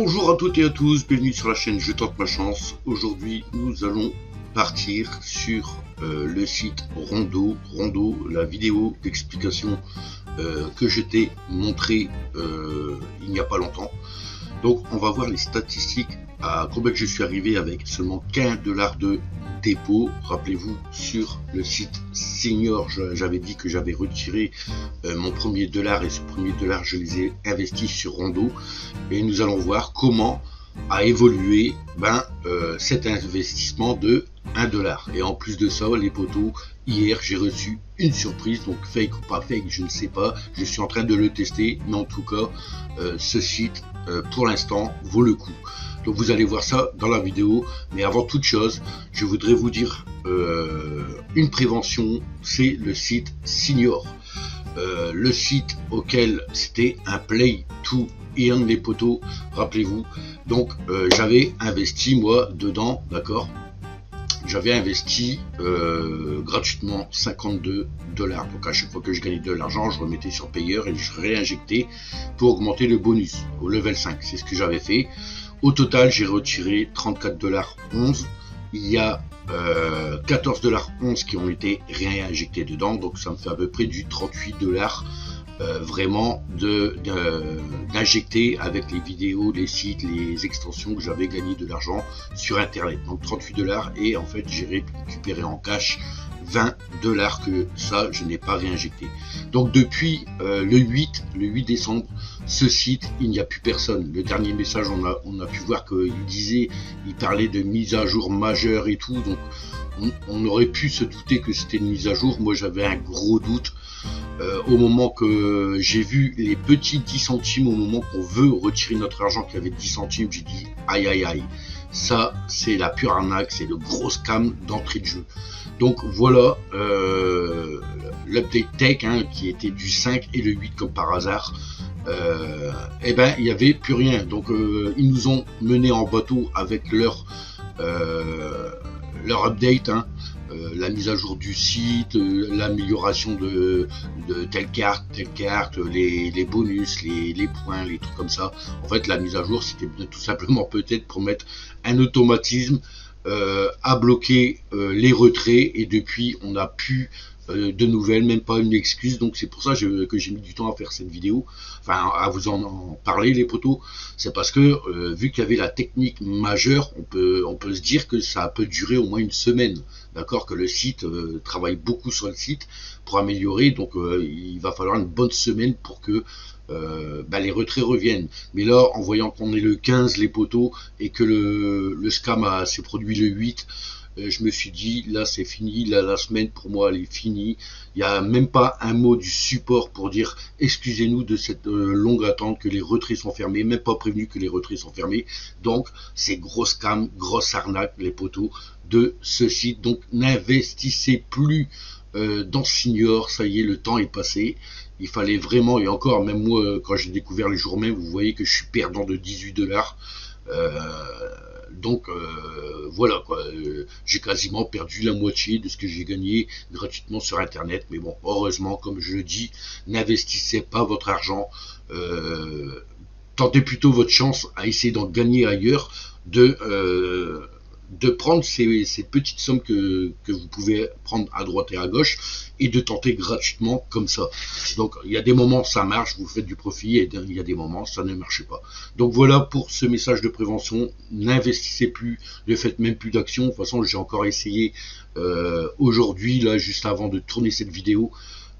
Bonjour à toutes et à tous, bienvenue sur la chaîne Je tente ma chance. Aujourd'hui nous allons partir sur le site Rondo, la vidéo d'explication que je t'ai montré il n'y a pas longtemps. Donc on va voir les statistiques, à combien je suis arrivé avec seulement $1 de dépôt. Rappelez-vous, sur le site Senior, j'avais dit que j'avais retiré mon premier $, et ce premier $, je les ai investis sur Rondo, et nous allons voir comment a évolué cet investissement de $1. Et en plus de ça, les potos, hier j'ai reçu une surprise, donc fake ou pas fake, je ne sais pas, je suis en train de le tester, mais en tout cas ce site pour l'instant vaut le coup. Donc vous allez voir ça dans la vidéo, mais avant toute chose, je voudrais vous dire une prévention, c'est le site Senior. Le site auquel c'était un play to earn, les potos, rappelez-vous. Donc j'avais investi moi dedans, d'accord. J'avais investi gratuitement $52. Donc à chaque fois que je gagnais de l'argent, je remettais sur payeur et je réinjectais pour augmenter le bonus au level 5. C'est ce que j'avais fait. Au total, j'ai retiré $34.11. Il y a $14.11 qui ont été réinjectés dedans. Donc ça me fait à peu près du $38 vraiment d'injecter avec les vidéos, les sites, les extensions que j'avais gagné de l'argent sur internet. Donc $38, et en fait j'ai récupéré en cash $20 que ça je n'ai pas réinjecté. Donc depuis le 8 décembre, ce site, il n'y a plus personne. Le dernier message, on a pu voir qu'il parlait de mise à jour majeure et tout, donc on aurait pu se douter que c'était une mise à jour. Moi j'avais un gros doute au moment que j'ai vu les petits 10 centimes, au moment qu'on veut retirer notre argent qui avait 10 centimes, j'ai dit aïe aïe aïe, ça c'est la pure arnaque, c'est le gros scam d'entrée de jeu. Donc voilà l'update tech qui était du 5 et le 8 comme par hasard. Il n'y avait plus rien. Donc ils nous ont mené en bateau avec leur update, la mise à jour du site, l'amélioration de telle carte, les bonus, les points, les trucs comme ça. En fait, la mise à jour, c'était tout simplement peut-être pour mettre un automatisme à bloquer les retraits, et depuis on n'a plus de nouvelles, même pas une excuse. Donc c'est pour ça que j'ai mis du temps à faire cette vidéo, enfin à vous en parler, les potos. C'est parce que vu qu'il y avait la technique majeure, on peut se dire que ça peut durer au moins une semaine, d'accord, que le site travaille beaucoup sur le site pour améliorer. Donc il va falloir une bonne semaine pour que les retraits reviennent. Mais là, en voyant qu'on est le 15, les potos, et que le scam s'est produit le 8, je me suis dit là c'est fini, là, la semaine pour moi elle est finie. Il n'y a même pas un mot du support pour dire excusez-nous de cette longue attente, que les retraits sont fermés, même pas prévenu que les retraits sont fermés. Donc c'est gros scam, grosse arnaque, les potos, de ce site. Donc n'investissez plus dans Senior, ça y est, le temps est passé. Il fallait vraiment, et encore, même moi quand j'ai découvert le jour même, vous voyez que je suis perdant de $18. Donc voilà quoi, j'ai quasiment perdu la moitié de ce que j'ai gagné gratuitement sur internet. Mais bon, heureusement, comme je le dis, n'investissez pas votre argent, tentez plutôt votre chance à essayer d'en gagner ailleurs, de prendre ces petites sommes que vous pouvez prendre à droite et à gauche, et de tenter gratuitement comme ça. Donc il y a des moments ça marche, vous faites du profit, et il y a des moments ça ne marche pas. Donc voilà pour ce message de prévention. N'investissez plus, ne faites même plus d'actions. De toute façon j'ai encore essayé aujourd'hui, là juste avant de tourner cette vidéo.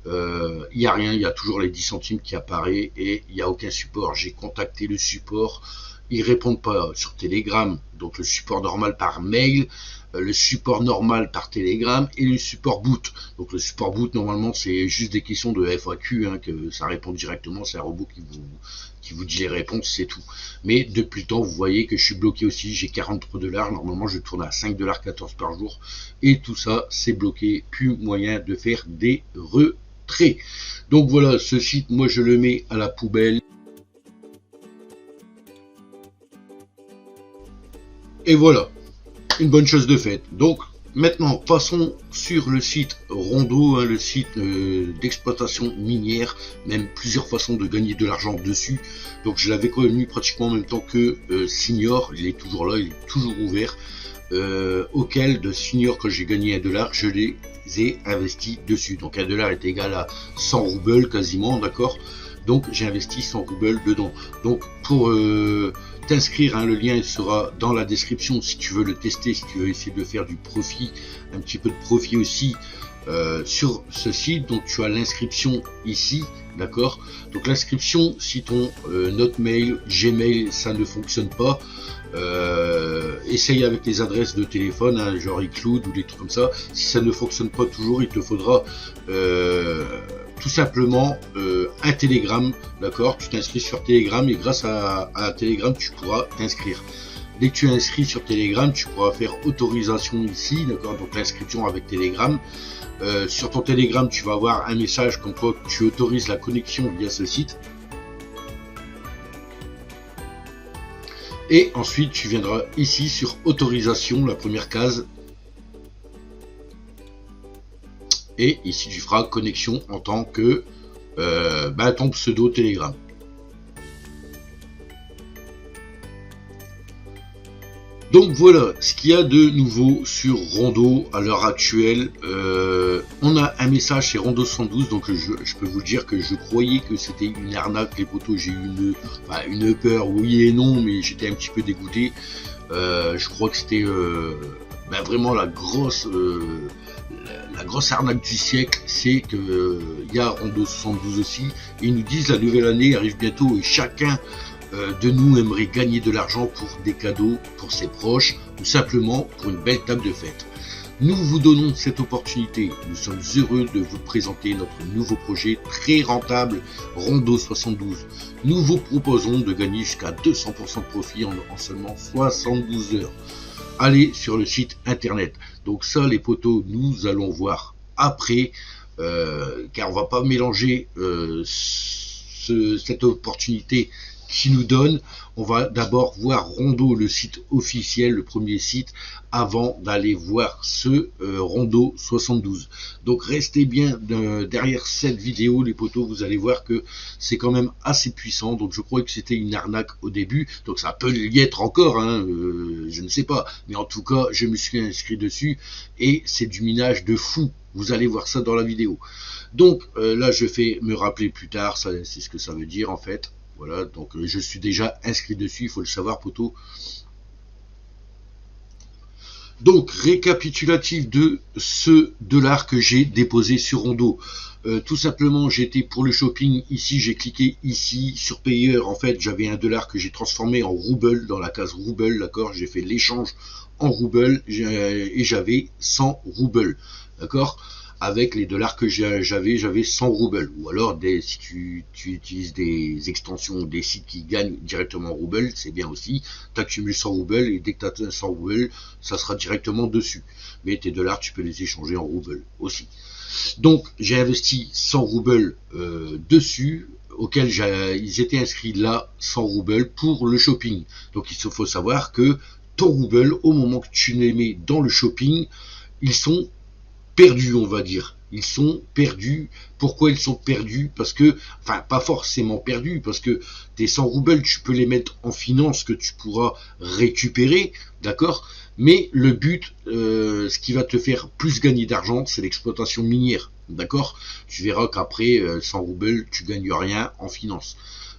Il n'y a rien, il y a toujours les 10 centimes qui apparaissent, et il n'y a aucun support. J'ai contacté le support, ils répondent pas sur Telegram, donc le support normal par mail, le support normal par Telegram, et le support boot. Donc le support boot, normalement c'est juste des questions de FAQ, que ça répond directement, c'est un robot qui vous dit les réponses, c'est tout. Mais depuis le temps, vous voyez que je suis bloqué aussi, j'ai $43, normalement je tourne à $5.14 par jour, et tout ça c'est bloqué, plus moyen de faire des retraits. Donc voilà, ce site, moi je le mets à la poubelle. Et voilà, une bonne chose de faite. Donc Maintenant, passons sur le site Rondo, hein, le site d'exploitation minière, même plusieurs façons de gagner de l'argent dessus. Donc je l'avais connu pratiquement en même temps que Signor, il est toujours là, il est toujours ouvert. Auquel de Signor, quand j'ai gagné $1, je les ai investis dessus. Donc $1 est égal à 100 roubles quasiment, d'accord. Donc j'ai investi 100 roubles dedans. Donc pour t'inscrire, hein, le lien sera dans la description si tu veux le tester, si tu veux essayer de faire du profit, un petit peu de profit aussi sur ce site. Donc tu as l'inscription ici, d'accord. Donc l'inscription, si ton note mail, Gmail, ça ne fonctionne pas, essaye avec les adresses de téléphone, hein, genre iCloud ou des trucs comme ça. Si ça ne fonctionne pas toujours, il te faudra tout simplement un Telegram, d'accord. Tu t'inscris sur Telegram et grâce à Telegram tu pourras t'inscrire. Dès que tu es inscrit sur Telegram, tu pourras faire autorisation ici, d'accord. Donc l'inscription avec Telegram. Sur ton Telegram, tu vas avoir un message comme quoi tu autorises la connexion via ce site. Et ensuite, tu viendras ici sur autorisation, la première case. Et ici, tu feras connexion en tant que ton pseudo Telegram. Donc voilà ce qu'il y a de nouveau sur Rondo à l'heure actuelle. On a un message chez Rondo 112, donc je peux vous dire que je croyais que c'était une arnaque, les potos. J'ai eu une peur, oui et non, mais j'étais un petit peu dégoûté. Je crois que c'était vraiment la grosse arnaque du siècle. C'est que y a Rondo 72 aussi, et ils nous disent la nouvelle année arrive bientôt et chacun de nous aimerait gagner de l'argent pour des cadeaux pour ses proches ou simplement pour une belle table de fête. Nous vous donnons cette opportunité. Nous sommes heureux de vous présenter notre nouveau projet très rentable Rondo 72. Nous vous proposons de gagner jusqu'à 200% de profit en seulement 72 heures. Allez sur le site internet. Donc ça les potos, nous allons voir après, car on va pas mélanger cette opportunité qui nous donne. On va d'abord voir Rondo, le site officiel, le premier site, avant d'aller voir ce Rondo 72. Donc restez bien derrière cette vidéo les potos, vous allez voir que c'est quand même assez puissant. Donc je crois que c'était une arnaque au début, donc ça peut y être encore, hein, je ne sais pas, mais en tout cas je me suis inscrit dessus et c'est du minage de fou. Vous allez voir ça dans la vidéo. Donc là je fais me rappeler plus tard, c'est ce que ça veut dire en fait. Voilà, donc je suis déjà inscrit dessus, il faut le savoir, poteau. Donc, récapitulatif de ce $, que j'ai déposé sur Rondo. Tout simplement, j'étais pour le shopping, ici, j'ai cliqué ici, sur payeur, en fait, j'avais un $, que j'ai transformé en rouble, dans la case rouble, d'accord, j'ai fait l'échange en rouble, et j'avais 100 roubles, d'accord. Avec les $ que j'avais 100 roubles. Ou alors, si tu utilises des extensions, des sites qui gagnent directement en roubles, c'est bien aussi. Tu accumules 100 roubles et dès que tu as 100 roubles, ça sera directement dessus. Mais tes $, tu peux les échanger en roubles aussi. Donc, j'ai investi 100 roubles dessus, auxquels ils étaient inscrits là, 100 roubles pour le shopping. Donc, il faut savoir que ton rouble, au moment que tu les mets dans le shopping, ils sont perdus, on va dire. Ils sont perdus. Pourquoi ils sont perdus? Parce que, enfin, pas forcément perdus, parce que tes 100 roubles, tu peux les mettre en finance que tu pourras récupérer, d'accord? Mais le but, ce qui va te faire plus gagner d'argent, c'est l'exploitation minière, d'accord? Tu verras qu'après 100 roubles, tu gagnes rien en finance.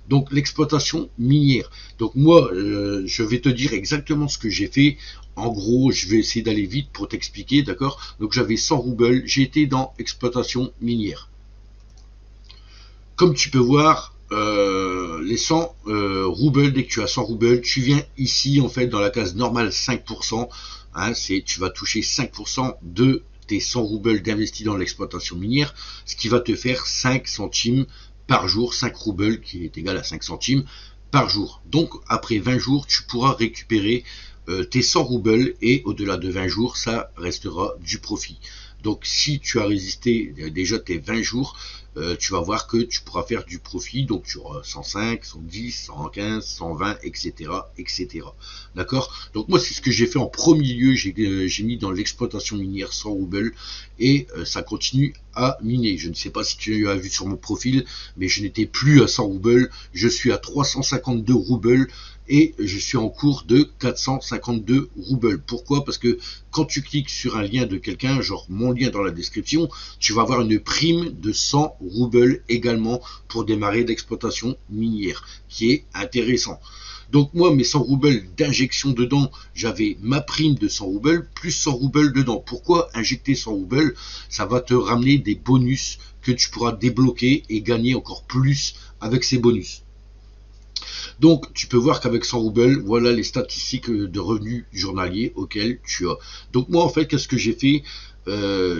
Donc l'exploitation minière. Donc moi, je vais te dire exactement ce que j'ai fait. En gros, je vais essayer d'aller vite pour t'expliquer, d'accord? Donc j'avais 100 roubles, j'ai été dans exploitation minière. Comme tu peux voir, les 100 roubles, dès que tu as 100 roubles, tu viens ici, en fait, dans la case normale 5%. Hein, tu vas toucher 5% de tes 100 roubles d'investis dans l'exploitation minière, ce qui va te faire 5 centimes par jour, 5 roubles qui est égal à 5 centimes par jour. Donc après 20 jours, tu pourras récupérer tes 100 roubles et au-delà de 20 jours, ça restera du profit. Donc si tu as résisté déjà tes 20 jours, tu vas voir que tu pourras faire du profit, donc tu auras 105, 110, 115, 120, etc. etc. D'accord? Donc moi c'est ce que j'ai fait en premier lieu, j'ai mis dans l'exploitation minière 100 roubles et ça continue à miner. Je ne sais pas si tu as vu sur mon profil, mais je n'étais plus à 100 roubles, je suis à 352 roubles et je suis en cours de 452 roubles. Pourquoi? Parce que quand tu cliques sur un lien de quelqu'un, genre mon lien dans la description, tu vas avoir une prime de 100 roubles également pour démarrer l'exploitation minière, qui est intéressant. Donc moi, mes 100 roubles d'injection dedans, j'avais ma prime de 100 roubles plus 100 roubles dedans. Pourquoi injecter 100 roubles? Ça va te ramener des bonus que tu pourras débloquer et gagner encore plus avec ces bonus. Donc, tu peux voir qu'avec 100 roubles, voilà les statistiques de revenus journaliers auxquels tu as. Donc, moi, en fait, qu'est-ce que j'ai fait?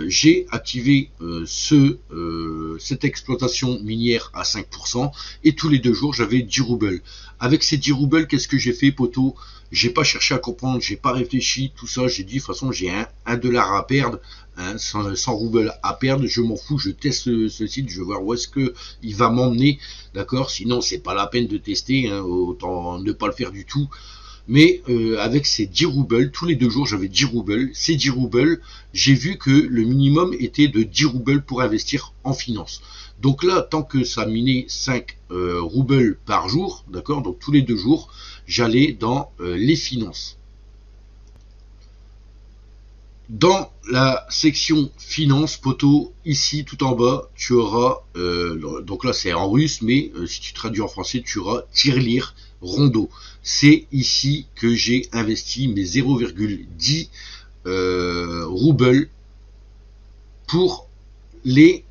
J'ai activé cette exploitation minière à 5% et tous les 2 jours, j'avais 10 roubles. Avec ces 10 roubles, qu'est-ce que j'ai fait, poteau? J'ai pas cherché à comprendre, j'ai pas réfléchi, tout ça. J'ai dit, de toute façon, j'ai un dollar à perdre, 100 roubles à perdre, je m'en fous, je teste ce site, je vais voir où est-ce que il va m'emmener, d'accord? Sinon, c'est pas la peine de tester, autant ne pas le faire du tout. Mais avec ces 10 roubles, tous les 2 jours, j'avais 10 roubles. Ces 10 roubles, j'ai vu que le minimum était de 10 roubles pour investir en finance. Donc là, tant que ça minait 5 roubles par jour, d'accord, donc tous les 2 jours, j'allais dans les finances. Dans la section finance, poteau, ici tout en bas, tu auras, donc là c'est en russe, mais si tu traduis en français, tu auras tirelire rondo. C'est ici que j'ai investi mes 0,10 roubles pour les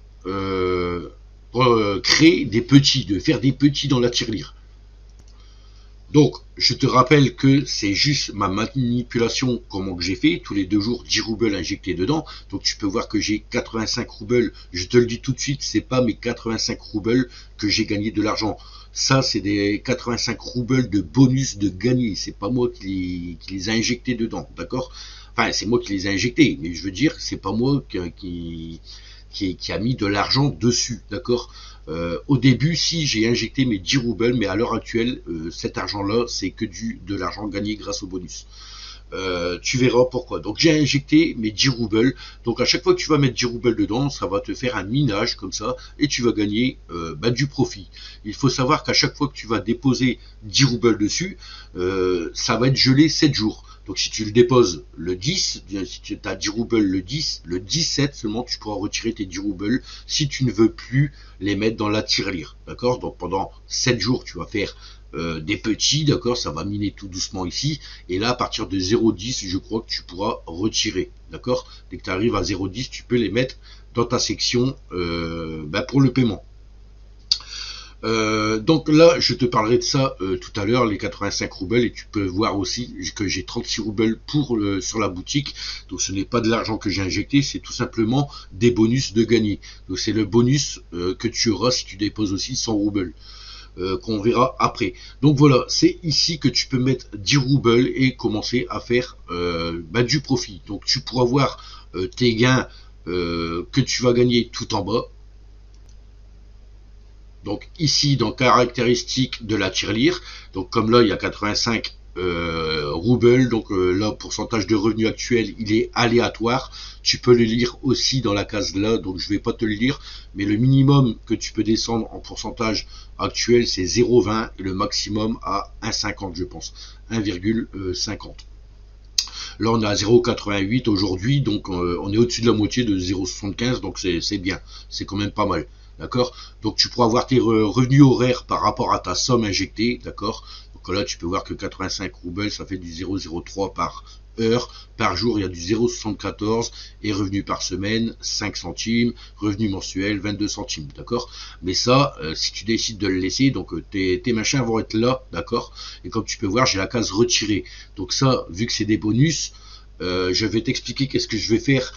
pour créer des petits, de faire des petits dans la tirelire. Donc, je te rappelle que c'est juste ma manipulation, comment que j'ai fait, tous les 2 jours, 10 roubles injectés dedans. Donc, tu peux voir que j'ai 85 roubles. Je te le dis tout de suite, c'est pas mes 85 roubles que j'ai gagné de l'argent. Ça, c'est des 85 roubles de bonus de gagné. C'est pas moi qui les ai injectés dedans, d'accord? Enfin, c'est moi qui les ai injectés, mais je veux dire, c'est pas moi qui a mis de l'argent dessus, d'accord? Au début, si j'ai injecté mes 10 roubles, mais à l'heure actuelle, cet argent-là, c'est que de l'argent gagné grâce au bonus. Tu verras pourquoi. Donc j'ai injecté mes 10 roubles. Donc à chaque fois que tu vas mettre 10 roubles dedans, ça va te faire un minage comme ça et tu vas gagner du profit. Il faut savoir qu'à chaque fois que tu vas déposer 10 roubles dessus, ça va être gelé 7 jours. Donc si tu le déposes le 10, si tu as 10 roubles le 10, le 17 seulement tu pourras retirer tes 10 roubles si tu ne veux plus les mettre dans la tirelire. D'accord? Donc pendant 7 jours tu vas faire des petits, d'accord, ça va miner tout doucement ici, et là à partir de 0,10 je crois que tu pourras retirer, d'accord, dès que tu arrives à 0,10 tu peux les mettre dans ta section pour le paiement. Donc là je te parlerai de ça tout à l'heure, les 85 roubles, et tu peux voir aussi que j'ai 36 roubles sur la boutique. Donc ce n'est pas de l'argent que j'ai injecté, c'est tout simplement des bonus de gagner. Donc c'est le bonus que tu auras si tu déposes aussi 100 roubles. Qu'on verra après. Donc voilà, c'est ici que tu peux mettre 10 roubles et commencer à faire du profit. Donc tu pourras voir tes gains que tu vas gagner tout en bas. Donc ici dans caractéristiques de la tirelire, donc comme là il y a 85 roubles, donc là pourcentage de revenu actuel il est aléatoire, tu peux le lire aussi dans la case là, donc je vais pas te le lire, mais le minimum que tu peux descendre en pourcentage actuel c'est 0,20 et le maximum à 1,50 je pense, 1,50. Là on est à 0,88 aujourd'hui, donc on est au-dessus de la moitié de 0,75, donc c'est bien, c'est quand même pas mal. D'accord? Donc tu pourras voir tes revenus horaires par rapport à ta somme injectée, d'accord? Donc là tu peux voir que 85 roubles ça fait du 0,03 par heure, par jour il y a du 0,74 et revenus par semaine 5 centimes, revenus mensuels 22 centimes, d'accord? Mais ça, si tu décides de le laisser, donc tes machins vont être là, d'accord? Et comme tu peux voir, j'ai la case retirée. Donc ça, vu que c'est des bonus, je vais t'expliquer qu'est-ce que je vais faire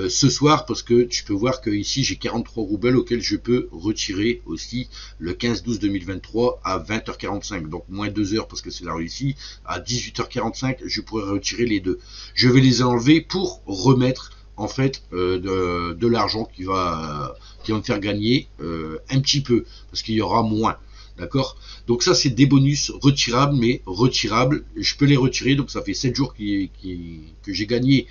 ce soir, parce que tu peux voir que ici j'ai 43 roubles auxquels je peux retirer aussi le 15-12-2023 à 20h45, donc moins 2 heures parce que c'est la réussi. À 18h45 je pourrais retirer les deux. Je vais les enlever pour remettre en fait de l'argent qui va me faire gagner un petit peu, parce qu'il y aura moins. D'accord? Donc ça, c'est des bonus retirables, mais retirables. Je peux les retirer, donc ça fait 7 jours que j'ai gagné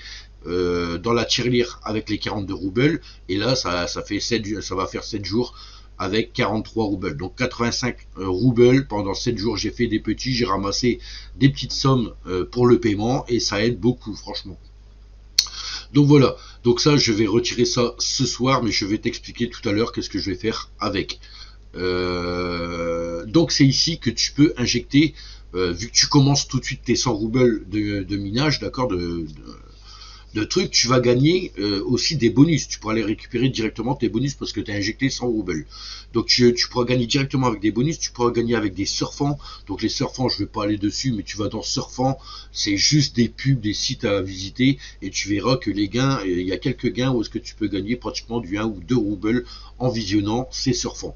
dans la tirelire avec les 42 roubles. Et là, ça va faire 7 jours avec 43 roubles. Donc 85 roubles pendant 7 jours. J'ai fait des petits, j'ai ramassé des petites sommes pour le paiement et ça aide beaucoup, franchement. Donc voilà, donc ça je vais retirer ça ce soir, mais je vais t'expliquer tout à l'heure qu'est-ce que je vais faire avec. Donc c'est ici que tu peux injecter, vu que tu commences tout de suite tes 100 roubles de minage, d'accord, de trucs, tu vas gagner aussi des bonus. Tu pourras les récupérer directement, tes bonus, parce que tu as injecté 100 roubles. Donc tu pourras gagner directement avec des bonus, tu pourras gagner avec des surfants. Donc les surfants, je ne vais pas aller dessus, mais tu vas dans surfant, c'est juste des pubs, des sites à visiter, et tu verras que les gains, il y a quelques gains où est-ce que tu peux gagner pratiquement du 1 ou 2 roubles en visionnant ces surfants.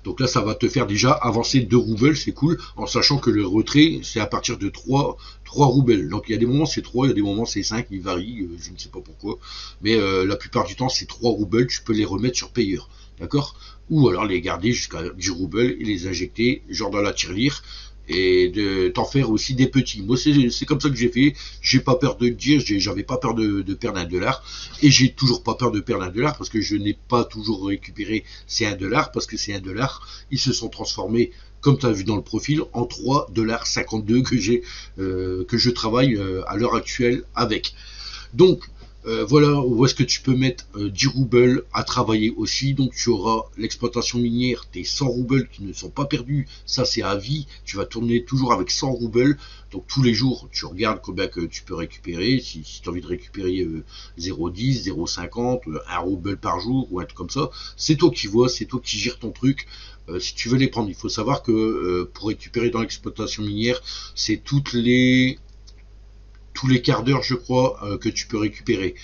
Donc là, ça va te faire déjà avancer 2 roubles, c'est cool, en sachant que le retrait, c'est à partir de 3 roubles. Donc il y a des moments c'est 3, il y a des moments c'est 5, il varie, je ne sais pas pourquoi. Mais la plupart du temps, c'est 3 roubles, tu peux les remettre sur payeur. D'accord? Ou alors les garder jusqu'à 10 roubles et les injecter, genre dans la tirelire, et de t'en faire aussi des petits. Moi, c'est comme ça que j'ai fait. J'ai pas peur de le dire, j'avais pas peur de perdre $1, et j'ai toujours pas peur de perdre $1 parce que je n'ai pas toujours récupéré ces $1 parce que ces $1, ils se sont transformés, comme tu as vu dans le profil, en 3,52 $ que je travaille à l'heure actuelle avec. Donc voilà où est-ce que tu peux mettre 10 roubles à travailler aussi. Donc tu auras l'exploitation minière, tes 100 roubles qui ne sont pas perdus, ça c'est à vie, tu vas tourner toujours avec 100 roubles. Donc tous les jours tu regardes combien que tu peux récupérer, si tu as envie de récupérer 0,10, 0,50, 1 rouble par jour ou un truc comme ça, c'est toi qui vois, c'est toi qui gères ton truc. Si tu veux les prendre, il faut savoir que pour récupérer dans l'exploitation minière, c'est tous les quarts d'heure, je crois, que tu peux récupérer.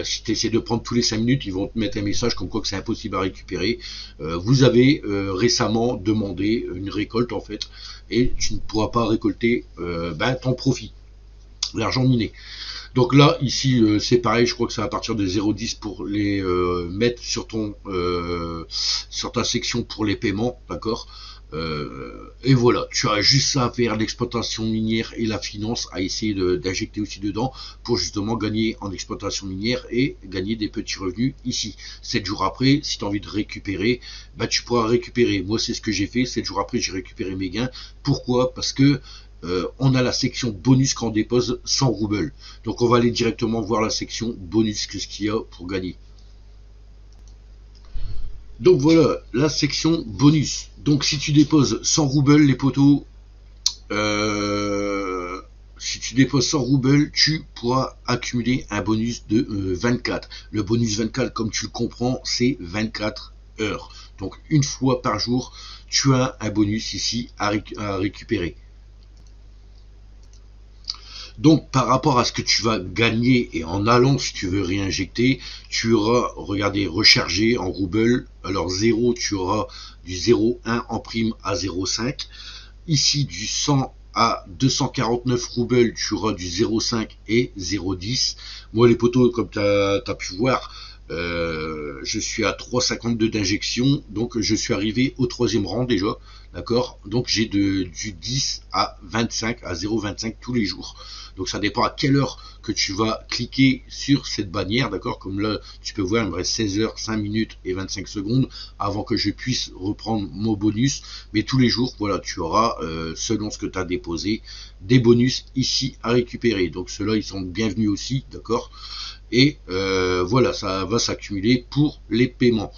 Si tu essaies de prendre tous les 5 minutes, ils vont te mettre un message comme quoi que c'est impossible à récupérer. Vous avez récemment demandé une récolte, en fait, et tu ne pourras pas récolter ton profit, l'argent miné. Donc là, ici, c'est pareil, je crois que c'est à partir de 0,10 pour les mettre sur ta section pour les paiements, d'accord. Et voilà, tu as juste ça à faire, l'exploitation minière et la finance, à essayer d'injecter aussi dedans pour justement gagner en exploitation minière et gagner des petits revenus ici. 7 jours après, si tu as envie de récupérer, tu pourras récupérer. Moi, c'est ce que j'ai fait. 7 jours après, j'ai récupéré mes gains. Pourquoi? Parce que on a la section bonus quand on dépose 100 roubles. Donc on va aller directement voir la section bonus, qu'est-ce qu'il y a pour gagner. Donc voilà, la section bonus. Donc si tu déposes 100 roubles, les potos, si tu déposes 100 roubles, tu pourras accumuler un bonus de 24. Le bonus 24, comme tu le comprends, c'est 24 heures. Donc une fois par jour, tu as un bonus ici à récupérer. Donc par rapport à ce que tu vas gagner et en allant, si tu veux réinjecter, tu auras, regardez, rechargé en roubles. Alors 0, tu auras du 0,1 en prime à 0,5. Ici du 100 à 249 roubles, tu auras du 0,5 et 0,10. Moi les potos, comme tu as pu voir, je suis à 3,52 d'injection, donc je suis arrivé au 3e rang déjà, d'accord. Donc j'ai du 10 à 25, à 0,25 tous les jours. Donc ça dépend à quelle heure que tu vas cliquer sur cette bannière, d'accord. Comme là, tu peux voir, il me reste 16 heures, 5 minutes et 25 secondes avant que je puisse reprendre mon bonus. Mais tous les jours, voilà, tu auras, selon ce que tu as déposé, des bonus ici à récupérer. Donc ceux-là, ils sont bienvenus aussi, d'accord. Et voilà, ça va s'accumuler pour les paiements.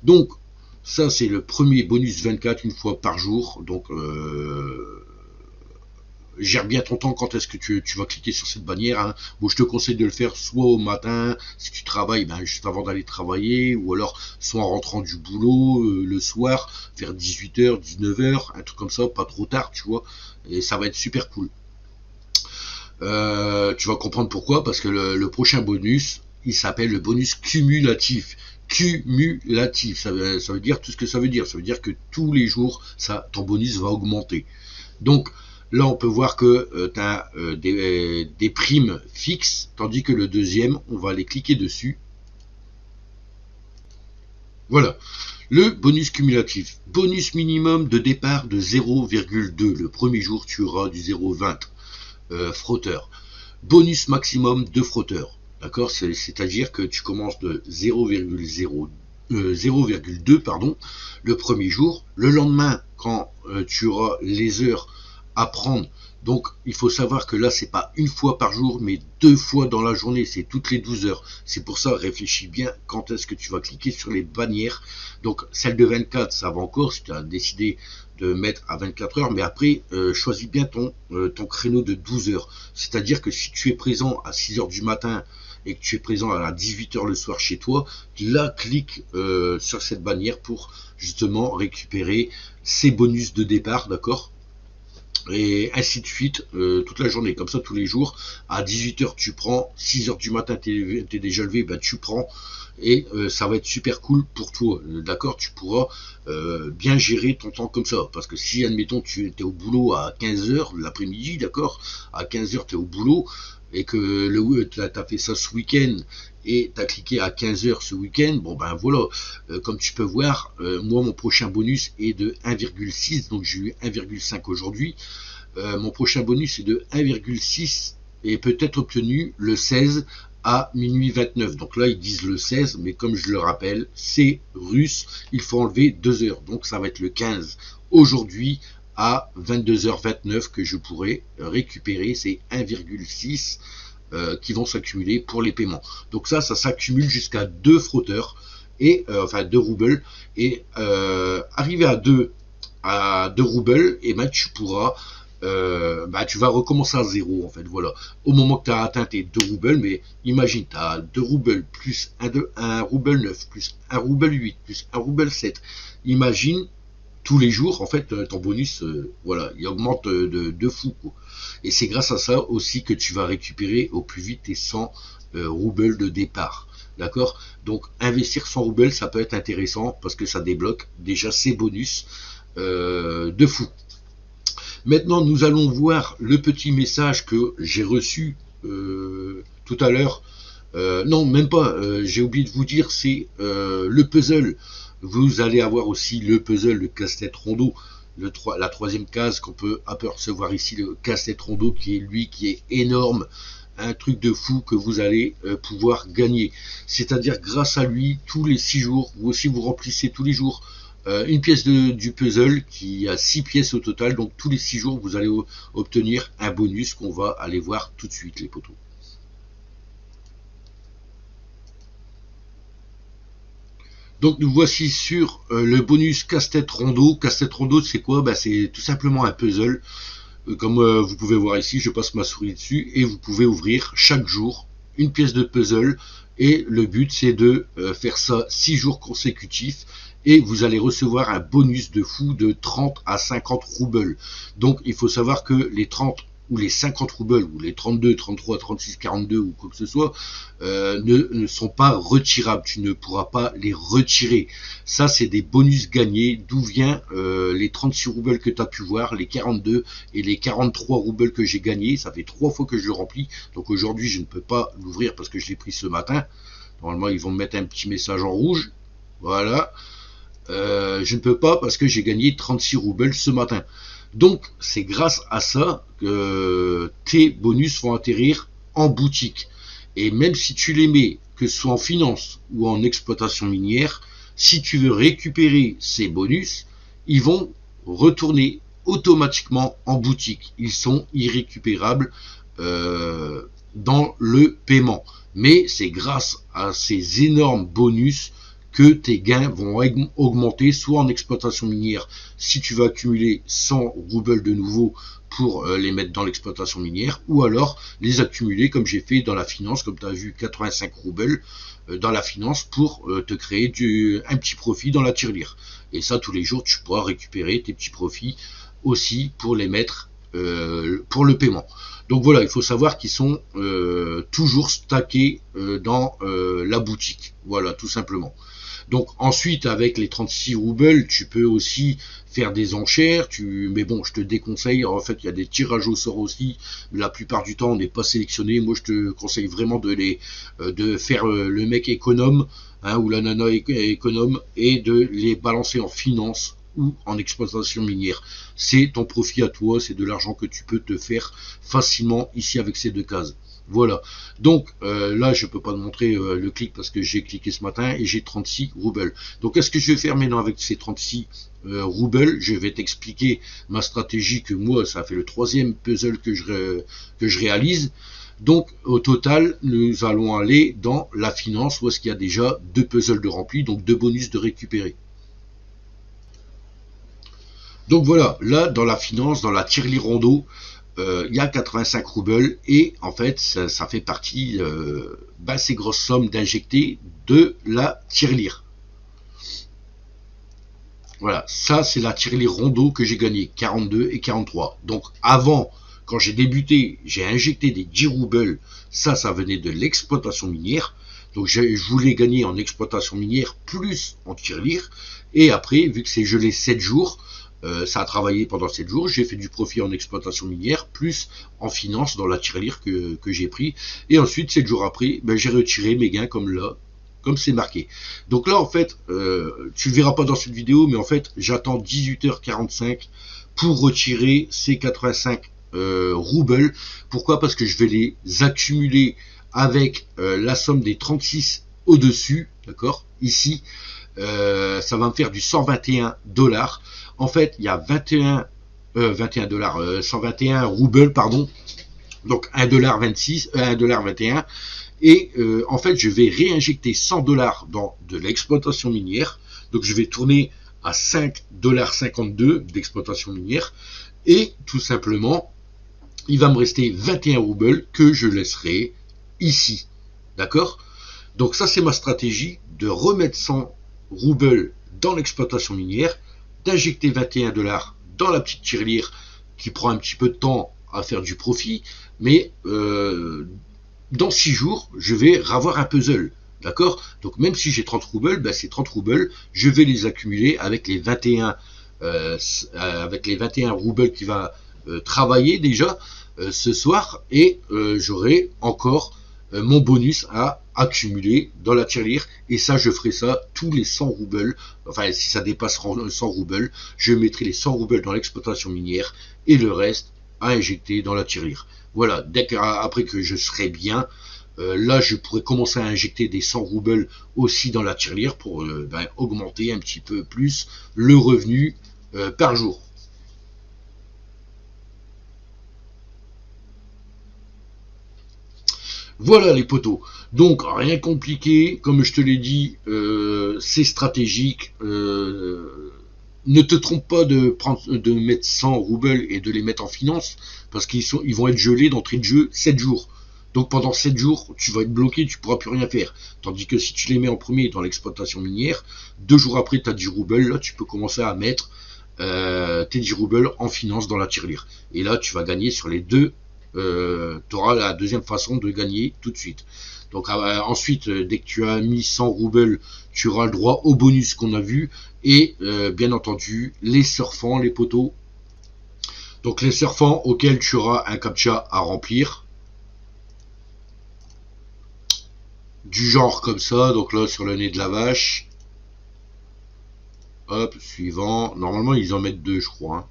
Donc ça, c'est le premier bonus 24 une fois par jour. Donc gère bien ton temps quand est-ce que tu vas cliquer sur cette bannière, hein. Bon, je te conseille de le faire soit au matin, si tu travailles, juste avant d'aller travailler, ou alors soit en rentrant du boulot, le soir, vers 18h, 19h, un truc comme ça, pas trop tard, tu vois, et ça va être super cool. Tu vas comprendre pourquoi, parce que le prochain bonus, il s'appelle le bonus cumulatif. Cumulatif, ça veut dire tout ce que ça veut dire. Ça veut dire que tous les jours, ton bonus va augmenter. Donc Là, on peut voir que tu as des primes fixes, tandis que le deuxième, on va aller cliquer dessus. Voilà. Le bonus cumulatif. Bonus minimum de départ de 0,2. Le premier jour, tu auras du 0,20 frotteur. Bonus maximum de frotteur. D'accord? C'est-à-dire que tu commences de 0,2 pardon, le premier jour. Le lendemain, quand tu auras les heures à prendre, donc il faut savoir que là c'est pas une fois par jour mais 2 fois dans la journée, c'est toutes les 12 heures. C'est pour ça, réfléchis bien quand est-ce que tu vas cliquer sur les bannières. Donc celle de 24 ça va encore si tu as décidé de mettre à 24 heures, mais après choisis bien ton créneau de 12 heures. C'est-à-dire que si tu es présent à 6 heures du matin et que tu es présent à 18 heures le soir chez toi, là clique sur cette bannière pour justement récupérer ces bonus de départ, d'accord? Et ainsi de suite toute la journée, comme ça tous les jours. À 18h tu prends, 6h du matin t'es déjà levé, ben tu prends, et ça va être super cool pour toi, d'accord? Tu pourras bien gérer ton temps comme ça, parce que si admettons tu es au boulot à 15h l'après-midi, d'accord, à 15h tu es au boulot, et que tu as fait ça ce week-end et tu as cliqué à 15h ce week-end, bon ben voilà, comme tu peux voir, moi mon prochain bonus est de 1,6, donc j'ai eu 1,5 aujourd'hui. Mon prochain bonus est de 1,6 et peut être obtenu le 16 à minuit 29. Donc là ils disent le 16, mais comme je le rappelle, c'est russe, il faut enlever 2 heures, donc ça va être le 15 aujourd'hui à 22h29 que je pourrai récupérer ces 1,6 qui vont s'accumuler pour les paiements. Donc ça s'accumule jusqu'à 2 frotteurs, et enfin 2 roubles, et arrivé à 2 roubles, et ben tu pourras tu vas recommencer à 0 en fait, voilà. Au moment que tu as atteint tes 2 roubles, mais imagine, tu as 2 roubles plus 1 rouble 9, plus 1 rouble 8, plus 1 rouble 7. Imagine, tous les jours, en fait, ton bonus, voilà, il augmente de fou, quoi. Et c'est grâce à ça aussi que tu vas récupérer au plus vite tes 100 roubles de départ. D'accord? Donc, investir 100 roubles, ça peut être intéressant parce que ça débloque déjà ces bonus de fou. Maintenant, nous allons voir le petit message que j'ai reçu tout à l'heure. Non, même pas, j'ai oublié de vous dire, c'est le puzzle. Vous allez avoir aussi le puzzle, le casse-tête rondeau, la troisième case qu'on peut apercevoir ici, le casse-tête rondeau qui est énorme, un truc de fou que vous allez pouvoir gagner. C'est-à-dire grâce à lui, tous les 6 jours, vous aussi vous remplissez tous les jours une pièce du puzzle qui a 6 pièces au total, donc tous les 6 jours vous allez obtenir un bonus qu'on va aller voir tout de suite, les potos. Donc nous voici sur le bonus casse-tête rondeau. Casse-tête rondeau, c'est quoi? C'est tout simplement un puzzle. Comme vous pouvez voir ici, je passe ma souris dessus et vous pouvez ouvrir chaque jour une pièce de puzzle. Et le but c'est de faire ça 6 jours consécutifs. Et vous allez recevoir un bonus de fou de 30 à 50 roubles. Donc il faut savoir que les 30 ou les 50 roubles, ou les 32, 33, 36, 42, ou quoi que ce soit, ne sont pas retirables. Tu ne pourras pas les retirer. Ça, c'est des bonus gagnés. D'où vient les 36 roubles que tu as pu voir, les 42 et les 43 roubles que j'ai gagnés. Ça fait 3 fois que je le remplis. Donc aujourd'hui, je ne peux pas l'ouvrir parce que je l'ai pris ce matin. Normalement, ils vont me mettre un petit message en rouge. Voilà. Je ne peux pas parce que j'ai gagné 36 roubles ce matin. Donc c'est grâce à ça que tes bonus vont atterrir en boutique. Et même si tu les mets, que ce soit en finance ou en exploitation minière, si tu veux récupérer ces bonus, ils vont retourner automatiquement en boutique. Ils sont irrécupérables dans le paiement. Mais c'est grâce à ces énormes bonus que tes gains vont augmenter, soit en exploitation minière, si tu vas accumuler 100 roubles de nouveau pour les mettre dans l'exploitation minière, ou alors les accumuler comme j'ai fait dans la finance, comme tu as vu 85 roubles dans la finance pour te créer un petit profit dans la tirelire. Et ça, tous les jours, tu pourras récupérer tes petits profits aussi pour les mettre pour le paiement. Donc voilà, il faut savoir qu'ils sont toujours stackés dans la boutique. Voilà, tout simplement. Donc ensuite, avec les 36 roubles, tu peux aussi faire des enchères, mais bon, je te déconseille, en fait, il y a des tirages au sort aussi, mais la plupart du temps, on n'est pas sélectionné. Moi, je te conseille vraiment de faire le mec économe, hein, ou la nana économe, et de les balancer en finance ou en exploitation minière. C'est ton profit à toi, c'est de l'argent que tu peux te faire facilement ici avec ces deux cases. Voilà. Donc là, je peux pas te montrer le clic parce que j'ai cliqué ce matin et j'ai 36 roubles. Donc qu'est-ce que je vais faire maintenant avec ces 36 roubles? Je vais t'expliquer ma stratégie, que moi, ça fait le 3e puzzle que je réalise. Donc au total, nous allons aller dans la finance où est-ce qu'il y a déjà 2 puzzles de remplis, donc 2 bonus de récupérer. Donc voilà, là dans la finance, dans la tirelire rondo, il y a 85 roubles et en fait ça fait partie ces grosses sommes d'injecter de la tirelire. Voilà, ça c'est la tirelire rondo que j'ai gagné, 42 et 43. Donc avant, quand j'ai débuté, j'ai injecté des 10 roubles, ça venait de l'exploitation minière. Donc je voulais gagner en exploitation minière plus en tirelire. Et après, vu que c'est gelé 7 jours, ça a travaillé pendant 7 jours, j'ai fait du profit en exploitation minière, plus en finance dans la tirelire que j'ai pris. Et ensuite, 7 jours après, j'ai retiré mes gains comme là, comme c'est marqué. Donc là, en fait, tu le verras pas dans cette vidéo, mais en fait, j'attends 18h45 pour retirer ces 85 roubles. Pourquoi? Parce que je vais les accumuler avec la somme des 36 au-dessus, d'accord, ici. Ça va me faire du 121 $. En fait, il y a 21 $, 121 roubles, pardon. Donc 1,26 $, 1,21 $. Et en fait, je vais réinjecter 100 $ dans de l'exploitation minière. Donc je vais tourner à 5,52 $ d'exploitation minière. Et tout simplement, il va me rester 21 roubles que je laisserai ici. D'accord? Donc ça, c'est ma stratégie, de remettre 100 roubles dans l'exploitation minière, d'injecter 21 $ dans la petite tirelire qui prend un petit peu de temps à faire du profit, mais dans 6 jours, je vais avoir un puzzle. D'accord? Donc même si j'ai 30 roubles, ces 30 roubles, je vais les accumuler avec les 21 roubles qui va travailler déjà ce soir, et j'aurai encore mon bonus à accumuler dans la tirelire. Et ça, je ferai ça tous les 100 roubles. Enfin, si ça dépasse 100 roubles, je mettrai les 100 roubles dans l'exploitation minière et le reste à injecter dans la tirelire. Voilà, dès qu'après que je serai bien, là je pourrais commencer à injecter des 100 roubles aussi dans la tirelire pour augmenter un petit peu plus le revenu par jour. Voilà les potos. Donc rien compliqué, comme je te l'ai dit, c'est stratégique. Ne te trompe pas de mettre 100 roubles et de les mettre en finance, parce ils vont être gelés d'entrée de jeu 7 jours. Donc pendant 7 jours, tu vas être bloqué, tu pourras plus rien faire. Tandis que si tu les mets en premier dans l'exploitation minière, 2 jours après tu as 10 roubles, là tu peux commencer à mettre tes 10 roubles en finance dans la tirelire. Et là tu vas gagner sur les deux. Tu auras la deuxième façon de gagner tout de suite. Donc ensuite, dès que tu as mis 100 roubles, tu auras le droit au bonus qu'on a vu, et bien entendu les surfants, les poteaux. Donc les surfants auxquels tu auras un captcha à remplir, du genre comme ça. Donc là sur le nez de la vache, hop, suivant. Normalement ils en mettent 2 je crois, hein.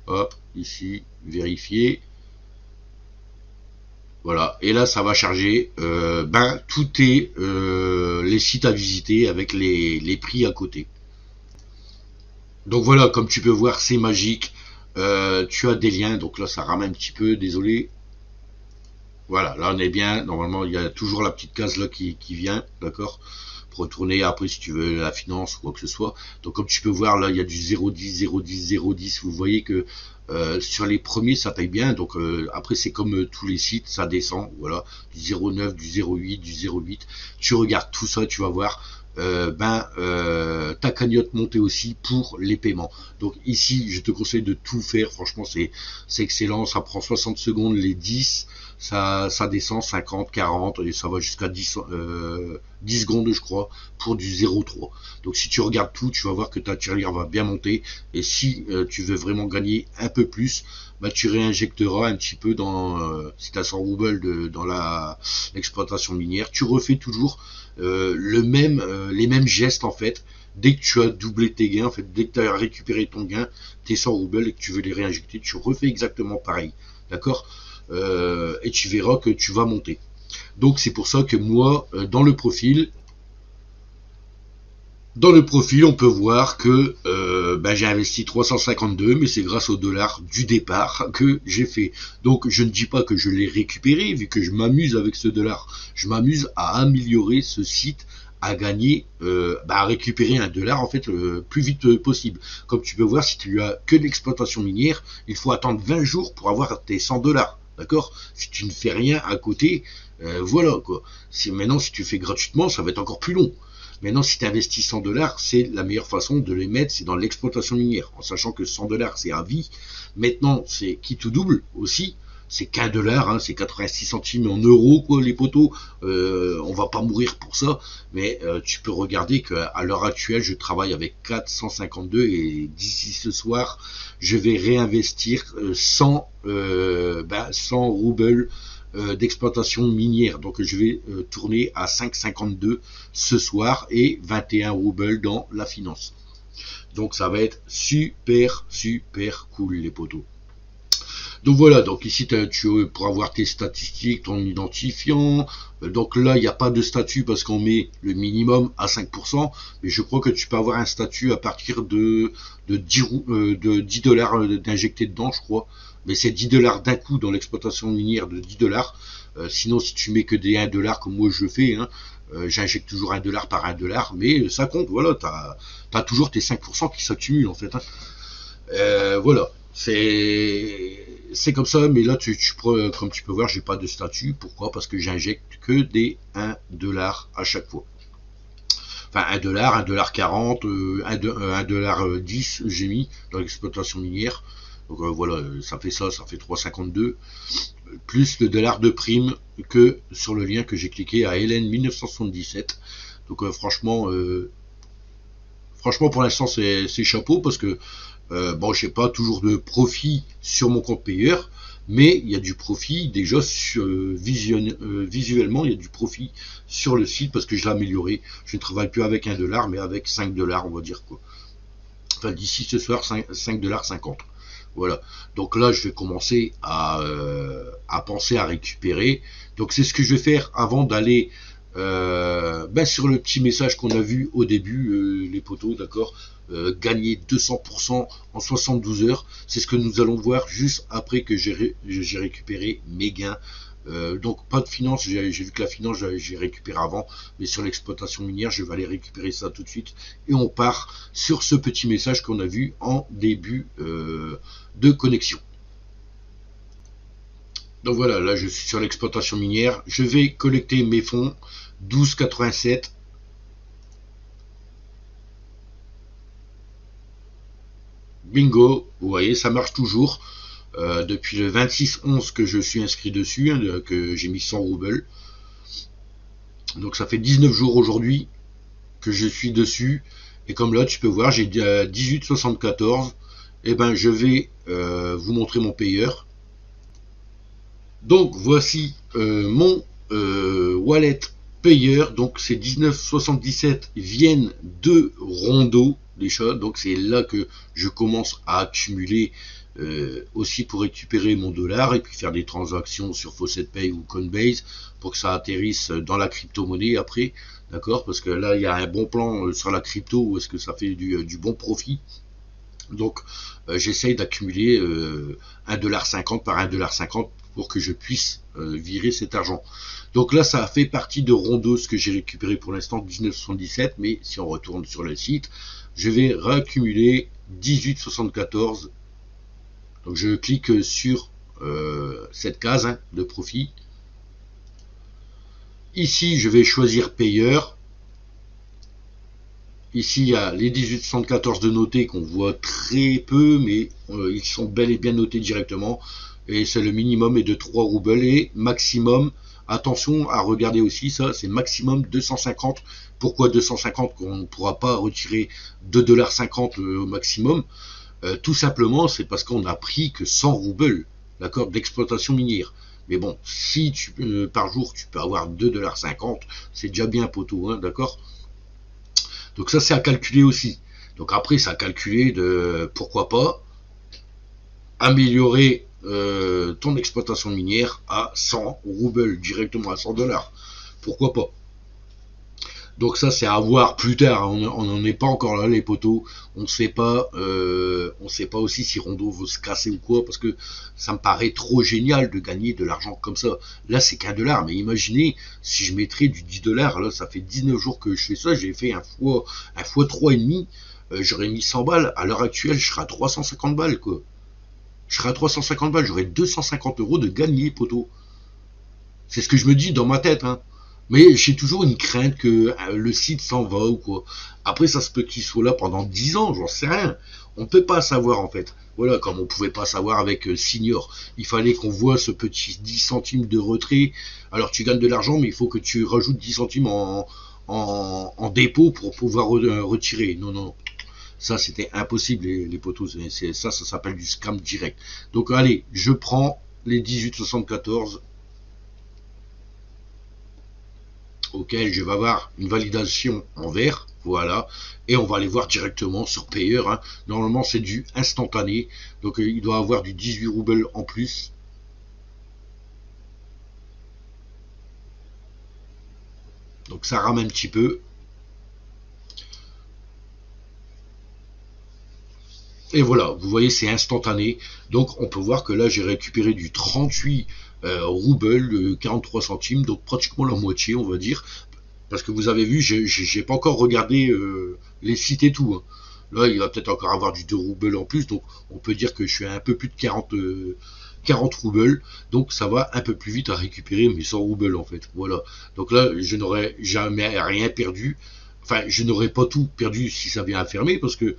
Hop, ici, vérifier. Voilà, et là ça va charger, tout est les sites à visiter avec les prix à côté. Donc voilà, comme tu peux voir, c'est magique. Tu as des liens, donc là ça rame un petit peu, désolé. Voilà, là on est bien. Normalement il y a toujours la petite case là qui vient, d'accord, pour retourner après si tu veux la finance ou quoi que ce soit. Donc comme tu peux voir là, il y a du 0,10, 0,10, 0,10. Vous voyez que sur les premiers ça paye bien. Donc après c'est comme tous les sites, ça descend. Voilà, du 0,9, du 0,8, du 0,8. Tu regardes tout ça, tu vas voir ta cagnotte monter aussi pour les paiements. Donc ici je te conseille de tout faire, franchement c'est excellent. Ça prend 60 secondes les 10, ça descend 50, 40 et ça va jusqu'à 10 secondes je crois pour du 0,3. Donc si tu regardes tout, tu vas voir que ta tirelire va bien monter, et si tu veux vraiment gagner un peu plus, bah tu réinjecteras un petit peu dans si tu as 100 roubles dans l'exploitation minière, tu refais toujours les mêmes gestes en fait. Dès que tu as doublé tes gains, en fait, dès que tu as récupéré ton gain, tes 100 roubles et que tu veux les réinjecter, tu refais exactement pareil, d'accord, et tu verras que tu vas monter. Donc c'est pour ça que moi, dans le profil, on peut voir que j'ai investi 352, mais c'est grâce au dollar du départ que j'ai fait. Donc je ne dis pas que je l'ai récupéré, vu que je m'amuse avec ce dollar. Je m'amuse à améliorer ce site, à gagner, à récupérer un dollar en fait le plus vite possible. Comme tu peux voir, si tu as que l'exploitation minière, il faut attendre 20 jours pour avoir tes 100 dollars. D'accord? Si tu ne fais rien à côté, voilà quoi. Maintenant, si tu fais gratuitement, ça va être encore plus long. Maintenant, si tu investis 100 dollars, c'est la meilleure façon de les mettre, c'est dans l'exploitation minière, en sachant que 100 dollars, c'est à vie. Maintenant, c'est qui tout double aussi. C'est qu'un dollar, hein, c'est 86 centimes en euros, quoi, les poteaux. On va pas mourir pour ça, mais tu peux regarder qu'à l'heure actuelle, je travaille avec 452 et d'ici ce soir, je vais réinvestir 100 roubles d'exploitation minière. Donc je vais tourner à 5,52 ce soir et 21 roubles dans la finance. Donc ça va être super cool les potos. Donc voilà, donc ici tu pourras voir tes statistiques, ton identifiant. Donc là, il n'y a pas de statut parce qu'on met le minimum à 5%, mais je crois que tu peux avoir un statut à partir de 10 dollars d'injecté dedans, je crois. Mais c'est 10 dollars d'un coup dans l'exploitation minière de 10 dollars. Sinon, si tu mets que des 1 dollar comme moi je fais, hein, j'injecte toujours 1 dollar par 1 dollar, mais ça compte, voilà, t'as toujours tes 5% qui s'accumulent en fait. Hein. Voilà, c'est comme ça, mais là, comme tu peux voir, j'ai pas de statut. Pourquoi? Parce que j'injecte que des 1 dollar à chaque fois. Enfin, 1 dollar, 1,40 $, 1,10 $, j'ai mis dans l'exploitation minière. Donc voilà, ça fait 3,52, plus le dollar de prime que sur le lien que j'ai cliqué à Hélène 1977. Donc franchement, pour l'instant c'est chapeau, parce que bon, j'ai pas toujours de profit sur mon compte payeur, mais il y a du profit déjà visuellement, il y a du profit sur le site parce que je l'ai amélioré. Je ne travaille plus avec 1 dollar, mais avec 5 dollars, on va dire quoi. Enfin, d'ici ce soir, 5 dollars 50. Voilà. Donc là, je vais commencer à penser à récupérer. Donc c'est ce que je vais faire avant d'aller sur le petit message qu'on a vu au début, les potos, d'accord, gagner 200% en 72 heures. C'est ce que nous allons voir juste après que j'ai récupéré mes gains. Donc pas de finance, j'ai vu que la finance j'ai récupéré avant, mais sur l'exploitation minière je vais aller récupérer ça tout de suite, et on part sur ce petit message qu'on a vu en début de connexion. Donc voilà, là je suis sur l'exploitation minière, je vais collecter mes fonds, 12,87. Bingo, vous voyez, ça marche toujours. Depuis le 26/11 que je suis inscrit dessus, hein, que j'ai mis 100 roubles. Donc ça fait 19 jours aujourd'hui que je suis dessus. Et comme là, tu peux voir, j'ai 18,74. Et ben, je vais vous montrer mon payeur. Donc voici mon wallet payeur. Donc ces 19,77 viennent de Rondo déjà. Donc c'est là que je commence à accumuler aussi pour récupérer mon dollar et puis faire des transactions sur FaucetPay ou Coinbase pour que ça atterrisse dans la crypto-monnaie après, d'accord, parce que là il y a un bon plan sur la crypto où est-ce que ça fait du bon profit. Donc j'essaye d'accumuler 1,50 $ par 1,50 $ pour que je puisse virer cet argent. Donc là ça fait partie de Rondo, ce que j'ai récupéré pour l'instant, 19,77, mais si on retourne sur le site, je vais réaccumuler 18,74. Donc je clique sur cette case de profit. Ici, je vais choisir payeur. Ici, il y a les 18,74 de notés qu'on voit très peu, mais ils sont bel et bien notés directement. et c'est le minimum est de 3 roubles et maximum, attention à regarder aussi ça, c'est maximum 250. Pourquoi 250 qu'on ne pourra pas retirer 2,50 $ au maximum? Tout simplement, c'est parce qu'on a pris que 100 roubles, d'accord, d'exploitation minière. Mais bon, si par jour tu peux avoir 2,50 $, c'est déjà bien, poteau, hein, d'accord. Donc ça, c'est à calculer aussi. Donc après, c'est à calculer de pourquoi pas améliorer ton exploitation minière à 100 roubles, directement à 100 $. Pourquoi pas? Donc ça, c'est à voir plus tard. On n'en est pas encore là, les poteaux. On ne sait pas aussi si Rondo veut se casser ou quoi, parce que ça me paraît trop génial de gagner de l'argent comme ça. Là, c'est qu'1 $, mais imaginez si je mettrais du 10 $. Là, ça fait 19 jours que je fais ça. J'ai fait un fois 3,5. J'aurais mis 100 balles. À l'heure actuelle, je serai à 350 balles, quoi. Je serai à 350 balles. J'aurai 250 € de gagné, poteau. C'est ce que je me dis dans ma tête, hein. Mais j'ai toujours une crainte que le site s'en va ou quoi. Après, ça se peut qu'il soit là pendant 10 ans, j'en sais rien. On ne peut pas savoir en fait. Voilà, comme on pouvait pas savoir avec Signor. Il fallait qu'on voit ce petit 10 centimes de retrait. Alors tu gagnes de l'argent, mais il faut que tu rajoutes 10 centimes en dépôt pour pouvoir retirer. Non, non. Ça, c'était impossible, les poteaux. Ça s'appelle du scam direct. Donc allez, je prends les 18,74 auquel je vais avoir une validation en vert, voilà, et on va aller voir directement sur payeur, hein. Normalement c'est du instantané, donc il doit avoir du 18 roubles en plus. Donc ça rame un petit peu. Et voilà, vous voyez, c'est instantané. Donc on peut voir que là j'ai récupéré du 38 roubles, 43 centimes, donc pratiquement la moitié, on va dire. Parce que vous avez vu, j'ai pas encore regardé les sites et tout, hein. Là, il va peut-être encore avoir du 2 roubles en plus, donc on peut dire que je suis à un peu plus de 40 roubles, donc ça va un peu plus vite à récupérer mes 100 roubles en fait. Voilà. Donc là, je n'aurais jamais rien perdu. Enfin, je n'aurais pas tout perdu si ça vient à fermer, parce que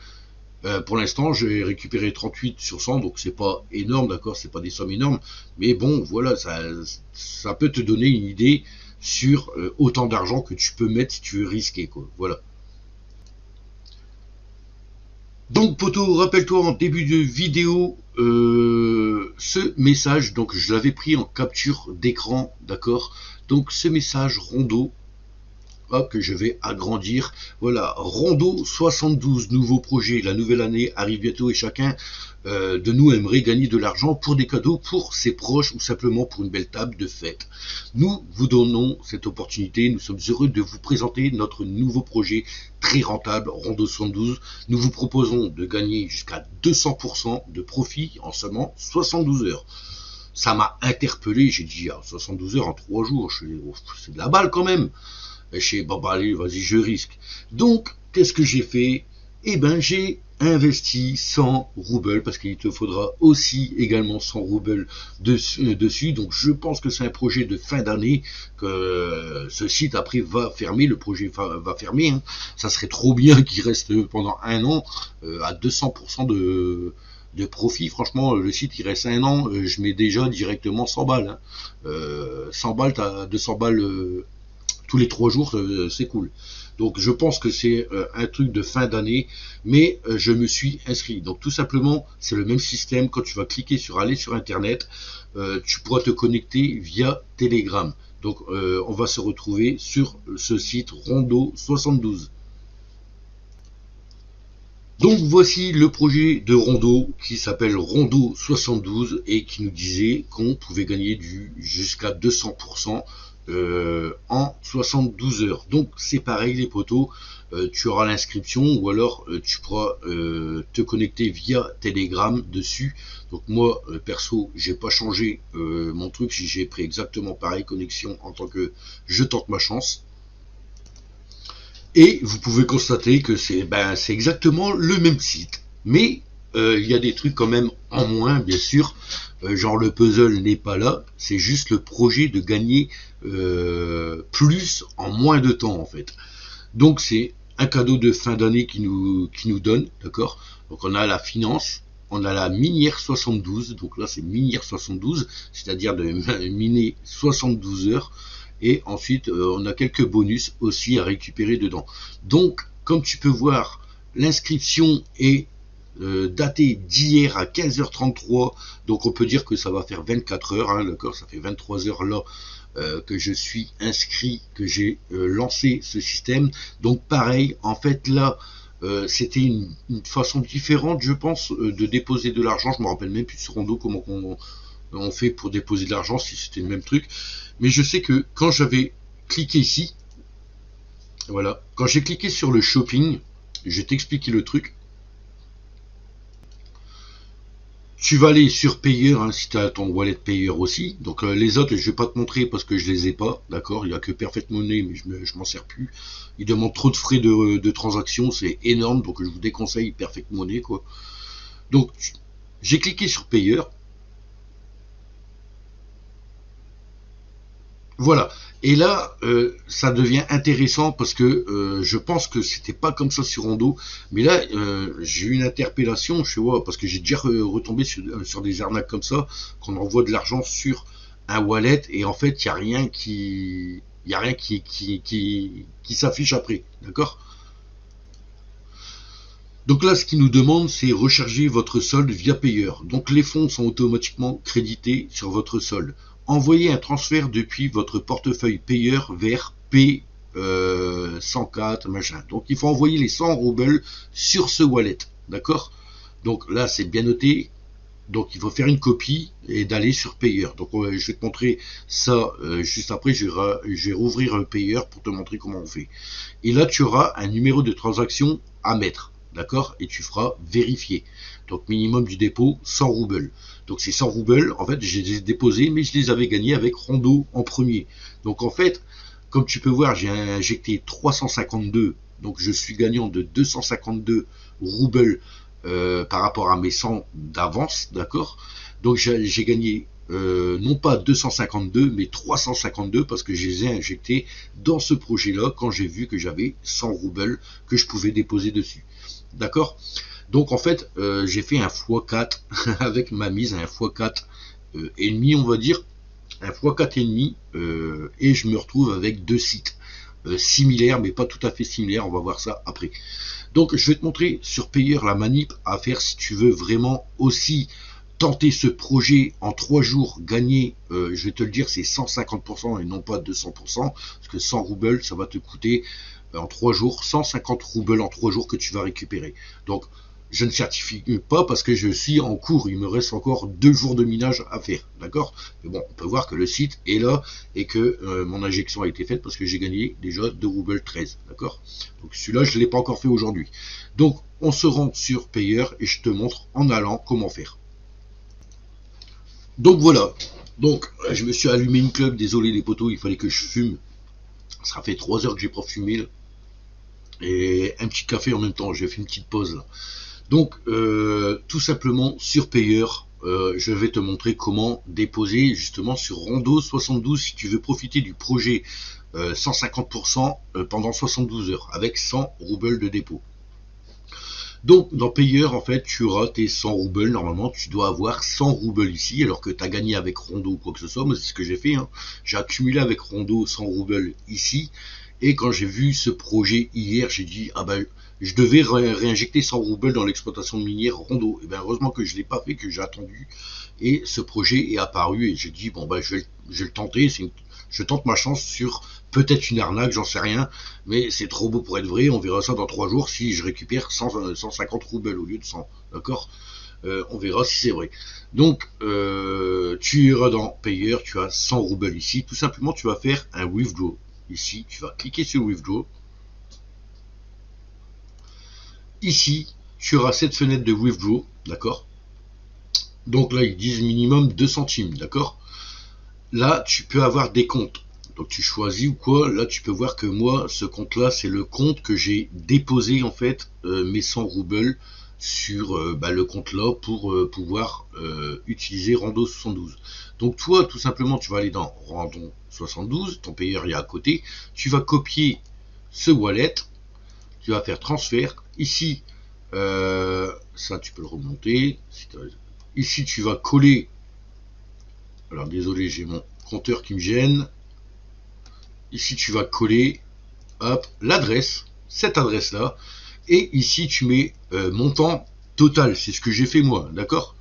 pour l'instant, j'ai récupéré 38 sur 100, donc c'est pas énorme, d'accord, c'est pas des sommes énormes, mais bon, voilà, ça peut te donner une idée sur autant d'argent que tu peux mettre si tu veux risquer, quoi. Voilà. Donc, poto, rappelle-toi en début de vidéo ce message, donc je l'avais pris en capture d'écran, d'accord. Donc, ce message Rondo, hop, que je vais agrandir. Voilà, Rondo 72, nouveau projet. La nouvelle année arrive bientôt et chacun de nous aimerait gagner de l'argent pour des cadeaux pour ses proches ou simplement pour une belle table de fête. Nous vous donnons cette opportunité. Nous sommes heureux de vous présenter notre nouveau projet très rentable, Rondo 72. Nous vous proposons de gagner jusqu'à 200% de profit en seulement 72 heures. Ça m'a interpellé. J'ai dit, ah, 72 heures en 3 jours, c'est de la balle quand même. Et je sais, bon, bah, allez, vas-y, je risque. Donc, qu'est-ce que j'ai fait? Eh ben, j'ai investi 100 roubles, parce qu'il te faudra aussi également 100 roubles dessus. Donc, je pense que c'est un projet de fin d'année, que ce site après va fermer, le projet va fermer, hein. Ça serait trop bien qu'il reste pendant un an à 200% de profit. Franchement, le site il reste un an, je mets déjà directement 100 balles, hein. 100 balles, t'as 200 balles tous les 3 jours, c'est cool. Donc je pense que c'est un truc de fin d'année, mais je me suis inscrit. Donc tout simplement, c'est le même système. Quand tu vas cliquer sur aller sur Internet, tu pourras te connecter via Telegram. Donc on va se retrouver sur ce site Rondo 72. Donc voici le projet de Rondo qui s'appelle Rondo 72 et qui nous disait qu'on pouvait gagner jusqu'à 200% en 72 heures. Donc c'est pareil les potos, tu auras l'inscription ou alors tu pourras te connecter via Telegram dessus. Donc moi perso j'ai pas changé mon truc, j'ai pris exactement pareil connexion en tant que je tente ma chance. Et vous pouvez constater que c'est exactement le même site, mais il y a des trucs quand même en moins, bien sûr. Genre le puzzle n'est pas là, c'est juste le projet de gagner plus en moins de temps en fait. Donc c'est un cadeau de fin d'année qui nous donne, d'accord. Donc on a la finance, on a la minière 72, donc là c'est minière 72, c'est-à-dire de miner 72 heures, et ensuite on a quelques bonus aussi à récupérer dedans. Donc comme tu peux voir, l'inscription est datée d'hier à 15h33, donc on peut dire que ça va faire 24 heures, hein, d'accord, ça fait 23 heures là que je suis inscrit, que j'ai lancé ce système. Donc pareil, en fait là, c'était une façon différente, je pense, de déposer de l'argent. Je me rappelle même plus sur Rondo comment on fait pour déposer de l'argent, si c'était le même truc. Mais je sais que quand j'avais cliqué ici, voilà, quand j'ai cliqué sur le shopping, je vais t'expliquer le truc. Tu vas aller sur payeur, hein, si tu as ton wallet payeur aussi. Donc les autres, je vais pas te montrer parce que je les ai pas, d'accord. Il y a que Perfect Money, mais je m'en sers plus. Il demande trop de frais de transaction, c'est énorme, donc je vous déconseille Perfect Money, quoi. Donc j'ai cliqué sur payeur. Voilà. Et là, ça devient intéressant parce que je pense que c'était pas comme ça sur Rondo. Mais là, j'ai eu une interpellation, je vois, parce que j'ai déjà retombé sur des arnaques comme ça, qu'on envoie de l'argent sur un wallet et en fait, il y a rien qui s'affiche après, d'accord? Donc là, ce qu'il nous demande, c'est recharger votre solde via payeur. Donc les fonds sont automatiquement crédités sur votre solde. Envoyez un transfert depuis votre portefeuille payeur vers P 104, machin. Donc il faut envoyer les 100 roubles sur ce wallet. D'accord? Donc là, c'est bien noté. Donc il faut faire une copie et d'aller sur payeur. Donc je vais te montrer ça juste après. Je vais rouvrir un payeur pour te montrer comment on fait. Et là, tu auras un numéro de transaction à mettre. D'accord? Et tu feras vérifier. Donc minimum du dépôt 100 roubles. Donc ces 100 roubles, en fait, je les ai déposés, mais je les avais gagnés avec Rondo en premier. Donc en fait, comme tu peux voir, j'ai injecté 352. Donc je suis gagnant de 252 roubles par rapport à mes 100 d'avance, d'accord? Donc j'ai gagné non pas 252 mais 352 parce que je les ai injectés dans ce projet là quand j'ai vu que j'avais 100 roubles que je pouvais déposer dessus, d'accord? Donc en fait j'ai fait un x4 avec ma mise, un x4 et demi, on va dire, un x4 et demi, et je me retrouve avec deux sites similaires mais pas tout à fait similaires, on va voir ça après. Donc je vais te montrer sur payeur la manip à faire si tu veux vraiment aussi tenter ce projet en 3 jours, gagner, je vais te le dire, c'est 150% et non pas 200%, parce que 100 roubles, ça va te coûter en 3 jours, 150 roubles en 3 jours que tu vas récupérer. Donc je ne certifie pas parce que je suis en cours, il me reste encore 2 jours de minage à faire, d'accord? Mais bon, on peut voir que le site est là et que mon injection a été faite parce que j'ai gagné déjà 2 roubles 13, d'accord? Donc celui-là, je ne l'ai pas encore fait aujourd'hui. Donc on se rend sur payeur et je te montre en allant comment faire. Donc voilà, donc je me suis allumé une clope, désolé les potos, il fallait que je fume. Ça fait 3 heures que j'ai pas fumé là. Et un petit café en même temps, j'ai fait une petite pause là. Donc tout simplement sur payeur, je vais te montrer comment déposer justement sur Rondo 72 si tu veux profiter du projet 150% pendant 72 heures avec 100 roubles de dépôt. Donc dans payeur, en fait, tu auras tes 100 roubles. Normalement, tu dois avoir 100 roubles ici, alors que tu as gagné avec Rondo ou quoi que ce soit. Moi, c'est ce que j'ai fait, hein. J'ai accumulé avec Rondo 100 roubles ici. Et quand j'ai vu ce projet hier, j'ai dit, ah ben, je devais réinjecter 100 roubles dans l'exploitation minière Rondo. Et bien, heureusement que je ne l'ai pas fait, que j'ai attendu. Et ce projet est apparu et j'ai dit, bon, ben, je vais le tenter. Je tente ma chance sur peut-être une arnaque, j'en sais rien, mais c'est trop beau pour être vrai, on verra ça dans 3 jours si je récupère 150 roubles au lieu de 100, d'accord? On verra si c'est vrai. Donc, tu iras dans payeur, tu as 100 roubles ici, tout simplement tu vas faire un withdraw. Ici, tu vas cliquer sur withdraw. Ici, tu auras cette fenêtre de withdraw, d'accord? Donc là, ils disent minimum 2 centimes, d'accord? Là, tu peux avoir des comptes. Donc tu choisis ou quoi, là tu peux voir que moi, ce compte-là, c'est le compte que j'ai déposé en fait mes 100 roubles sur le compte là pour pouvoir utiliser Rondo 72. Donc toi, tout simplement, tu vas aller dans Rondo 72, ton payeur est à côté, tu vas copier ce wallet, tu vas faire transfert, ici Ça, tu peux le remonter. Ici, tu vas coller. Alors, désolé, j'ai mon compteur qui me gêne. Ici, tu vas coller, hop, l'adresse, cette adresse-là. Et ici, tu mets montant total. C'est ce que j'ai fait moi, d'accord,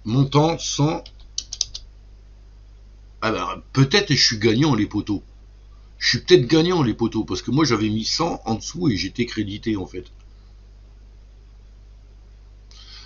montant 100. Alors, peut-être je suis gagnant, les poteaux. Je suis peut-être gagnant, les poteaux, parce que moi, j'avais mis 100 en dessous et j'étais crédité, en fait.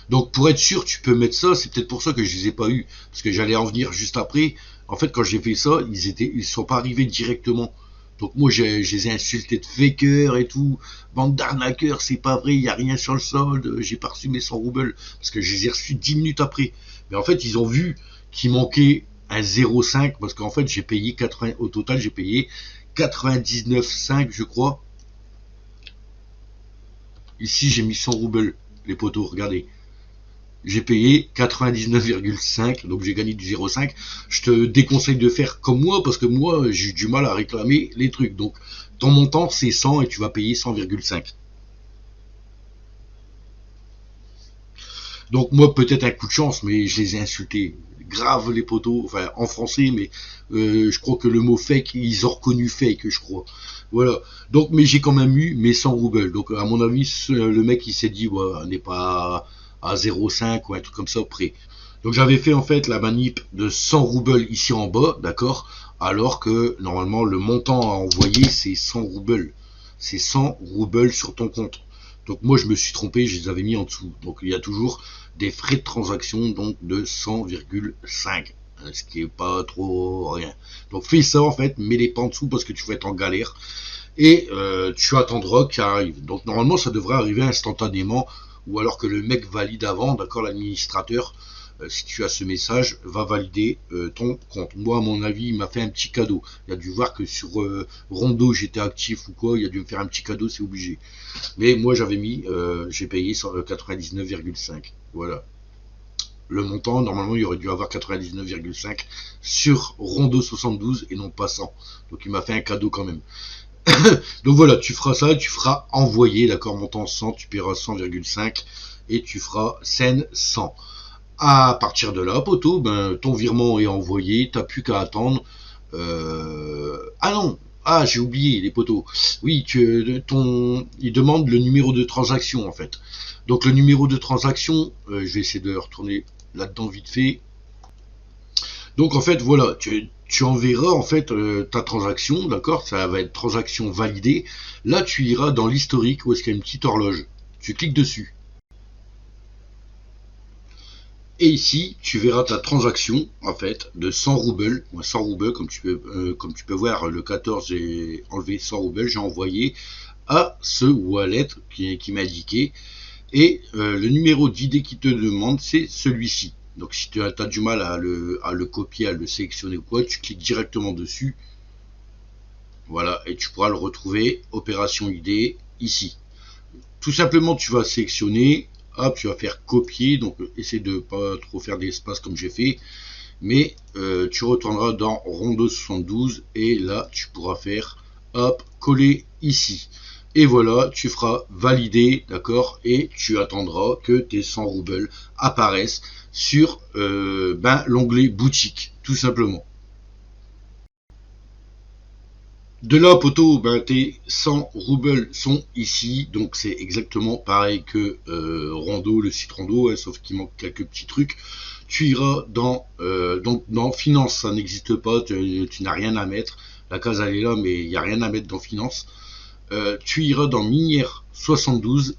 Donc pour être sûr, tu peux mettre ça. C'est peut-être pour ça que je les ai pas eu, parce que j'allais en venir juste après. En fait, quand j'ai fait ça, ils sont pas arrivés directement. Donc moi, je les ai insultés de fakers et tout, bande d'arnaqueurs, c'est pas vrai, il y a rien sur le solde, j'ai pas reçu mes 100 roubles, parce que je les ai reçus 10 minutes après. Mais en fait, ils ont vu qu'il manquait un 0,5, parce qu'en fait, j'ai payé 80, au total, j'ai payé 99,5, je crois. Ici, j'ai mis 100 roubles, les poteaux, regardez. J'ai payé 99,5, donc j'ai gagné du 0,5. Je te déconseille de faire comme moi, parce que moi, j'ai du mal à réclamer les trucs. Donc, ton montant, c'est 100 et tu vas payer 100,5. Donc, moi, peut-être un coup de chance, mais je les ai insultés. Grave, les poteaux, enfin, en français, mais je crois que le mot fake, ils ont reconnu fake, je crois. Voilà. Donc, mais j'ai quand même eu mes 100 roubles. Donc, à mon avis, le mec, il s'est dit, ouais, on n'est pas à 0,5 ou un truc comme ça près. Donc j'avais fait en fait la manip de 100 roubles ici en bas, d'accord, alors que normalement le montant à envoyer c'est 100 roubles. C'est 100 roubles sur ton compte. Donc moi je me suis trompé, je les avais mis en dessous. Donc il y a toujours des frais de transaction donc de 100,5, ce qui est pas trop rien. Donc fais ça en fait, mets-les pas en dessous parce que tu vas être en galère et tu attendras qu'il arrive. Donc normalement ça devrait arriver instantanément ou alors que le mec valide avant, d'accord, l'administrateur, si tu as ce message, va valider ton compte. Moi, à mon avis, il m'a fait un petit cadeau. Il a dû voir que sur Rondo, j'étais actif ou quoi, il a dû me faire un petit cadeau, c'est obligé. Mais moi, j'avais mis, j'ai payé 99,5. Voilà. Le montant, normalement, il aurait dû avoir 99,5 sur Rondo 72 et non pas 100. Donc, il m'a fait un cadeau quand même. Donc voilà, tu feras ça, tu feras envoyer, d'accord, montant 100, tu paieras 100,5 et tu feras scène 100. À partir de là, poteau, ben, ton virement est envoyé, t'as plus qu'à attendre. Ah non, ah j'ai oublié les poteaux. Oui, il demande le numéro de transaction en fait. Donc le numéro de transaction, je vais essayer de retourner là-dedans vite fait. Donc en fait voilà, tu enverras en fait ta transaction, d'accord, ça va être transaction validée. Là tu iras dans l'historique où est-ce qu'il y a une petite horloge. Tu cliques dessus. Et ici, tu verras ta transaction en fait de 100 roubles, 100 roubles comme tu peux voir, le 14 j'ai enlevé 100 roubles, j'ai envoyé à ce wallet qui m'a indiqué et le numéro d'ID qui te demande c'est celui-ci. Donc si tu as du mal à le copier, à le sélectionner ou quoi, tu cliques directement dessus. Voilà, et tu pourras le retrouver, opération ID, ici. Tout simplement, tu vas sélectionner, hop, tu vas faire copier, donc essaie de pas trop faire d'espace comme j'ai fait, mais tu retourneras dans Rondo 72 et là, tu pourras faire, hop, coller ici. Et voilà, tu feras valider, d'accord, et tu attendras que tes 100 roubles apparaissent sur l'onglet boutique, tout simplement. De là, poteau, ben, tes 100 roubles sont ici, donc c'est exactement pareil que Rondo, le site Rondo, hein, sauf qu'il manque quelques petits trucs. Tu iras donc dans Finance, ça n'existe pas, tu n'as rien à mettre. La case elle est là, mais il n'y a rien à mettre dans Finance. Tu iras dans Minière 72.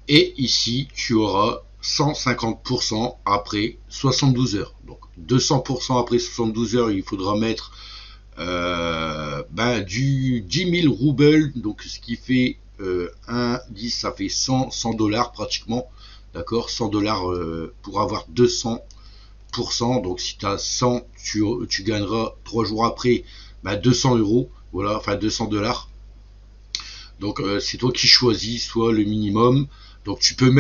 Et ici, tu auras 150% après 72 heures. Donc 200% après 72 heures, il faudra mettre du 10 000 roubles, donc ce qui fait 10, ça fait 100 dollars pratiquement, d'accord, 100 dollars pour avoir 200%. Donc si tu as 100, tu gagneras 3 jours après 200 euros, voilà, enfin 200 dollars. Donc c'est toi qui choisis soit le minimum. Donc tu peux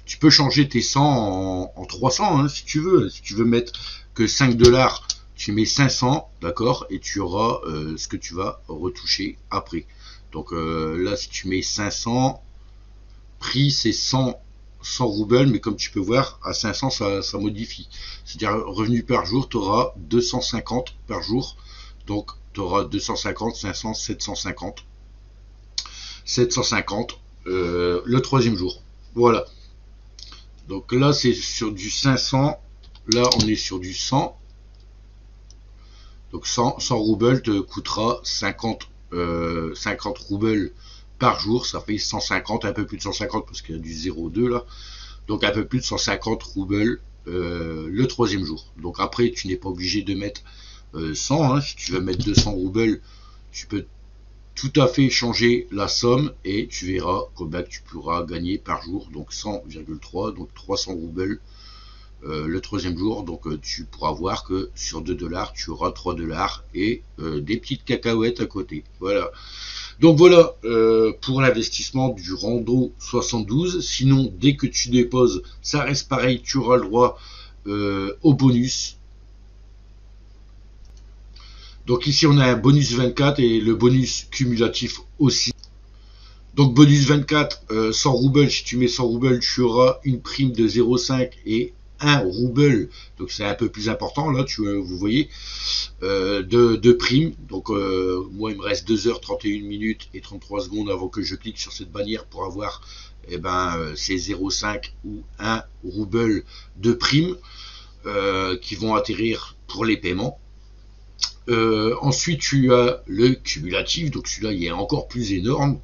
tu peux changer tes 100 en 300 hein, si tu veux. Si tu veux mettre que 5 dollars, tu mets 500, d'accord, et tu auras ce que tu vas retoucher après. Donc là, si tu mets 500, prix c'est 100 roubles, mais comme tu peux voir, à 500, ça modifie. C'est-à-dire, revenu par jour, tu auras 250 par jour. Donc, tu auras 250, 500, 750. 750 le troisième jour. Voilà. Donc là, c'est sur du 500. Là, on est sur du 100. Donc 100 roubles te coûtera 50 roubles par jour. Ça fait 150, un peu plus de 150 parce qu'il y a du 0,2 là. Donc un peu plus de 150 roubles le troisième jour. Donc après, tu n'es pas obligé de mettre 100. Hein. Si tu veux mettre 200 roubles, tu peux tout à fait changer la somme et tu verras que tu pourras gagner par jour. Donc 100,3, donc 300 roubles le troisième jour. Donc tu pourras voir que sur 2 $, tu auras 3 $ et des petites cacahuètes à côté. Voilà. Donc voilà pour l'investissement du Rando 72. Sinon, dès que tu déposes, ça reste pareil, tu auras le droit au bonus. Donc ici, on a un bonus 24 et le bonus cumulatif aussi. Donc bonus 24, 100 roubles, si tu mets 100 roubles, tu auras une prime de 0,5 et 1 rouble, donc c'est un peu plus important là, vous voyez, de prime. Donc moi il me reste 2h31 minutes et 33 secondes avant que je clique sur cette bannière pour avoir ces 0,5 ou 1 rouble de prime qui vont atterrir pour les paiements. Ensuite tu as le cumulatif, donc celui-là il est encore plus énorme.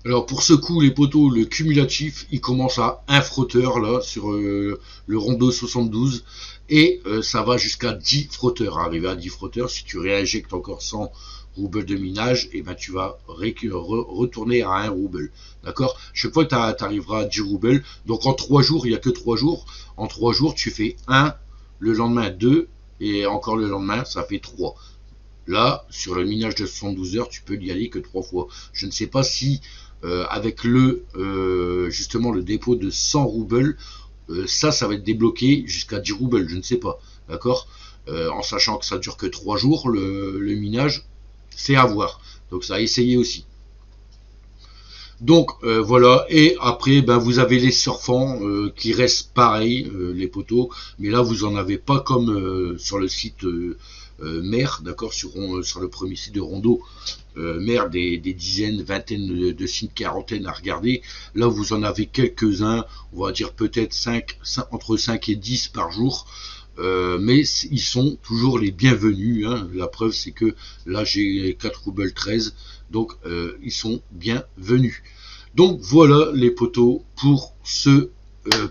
Alors pour ce coup les poteaux, le cumulatif il commence à 1 frotteur là sur le Rando 72 et ça va jusqu'à 10 frotteurs. Arrivé à 10 frotteurs, si tu réinjectes encore 100 roubles de minage, et tu vas retourner à 1 rouble. D'accord. Chaque fois que tu arriveras à 10 roubles, donc en 3 jours, il n'y a que 3 jours. En 3 jours, tu fais 1, le lendemain 2 et encore le lendemain, ça fait 3. Là, sur le minage de 72 heures, tu peux y aller que 3 fois. Je ne sais pas si avec justement le dépôt de 100 roubles, ça va être débloqué jusqu'à 10 roubles, je ne sais pas, d'accord, en sachant que ça dure que 3 jours, le minage, c'est à voir, donc ça a essayé aussi. Donc voilà, et après vous avez les surfants qui restent pareils, les poteaux, mais là vous en avez pas comme sur le site mère, d'accord, sur le premier site de Rando, mère des dizaines, vingtaines de sites, quarantaines à regarder. Là vous en avez quelques-uns, on va dire peut-être entre 5 et 10 par jour. Mais ils sont toujours les bienvenus, hein. La preuve c'est que là j'ai 4 roubles 13, donc ils sont bienvenus. Donc voilà les poteaux pour ce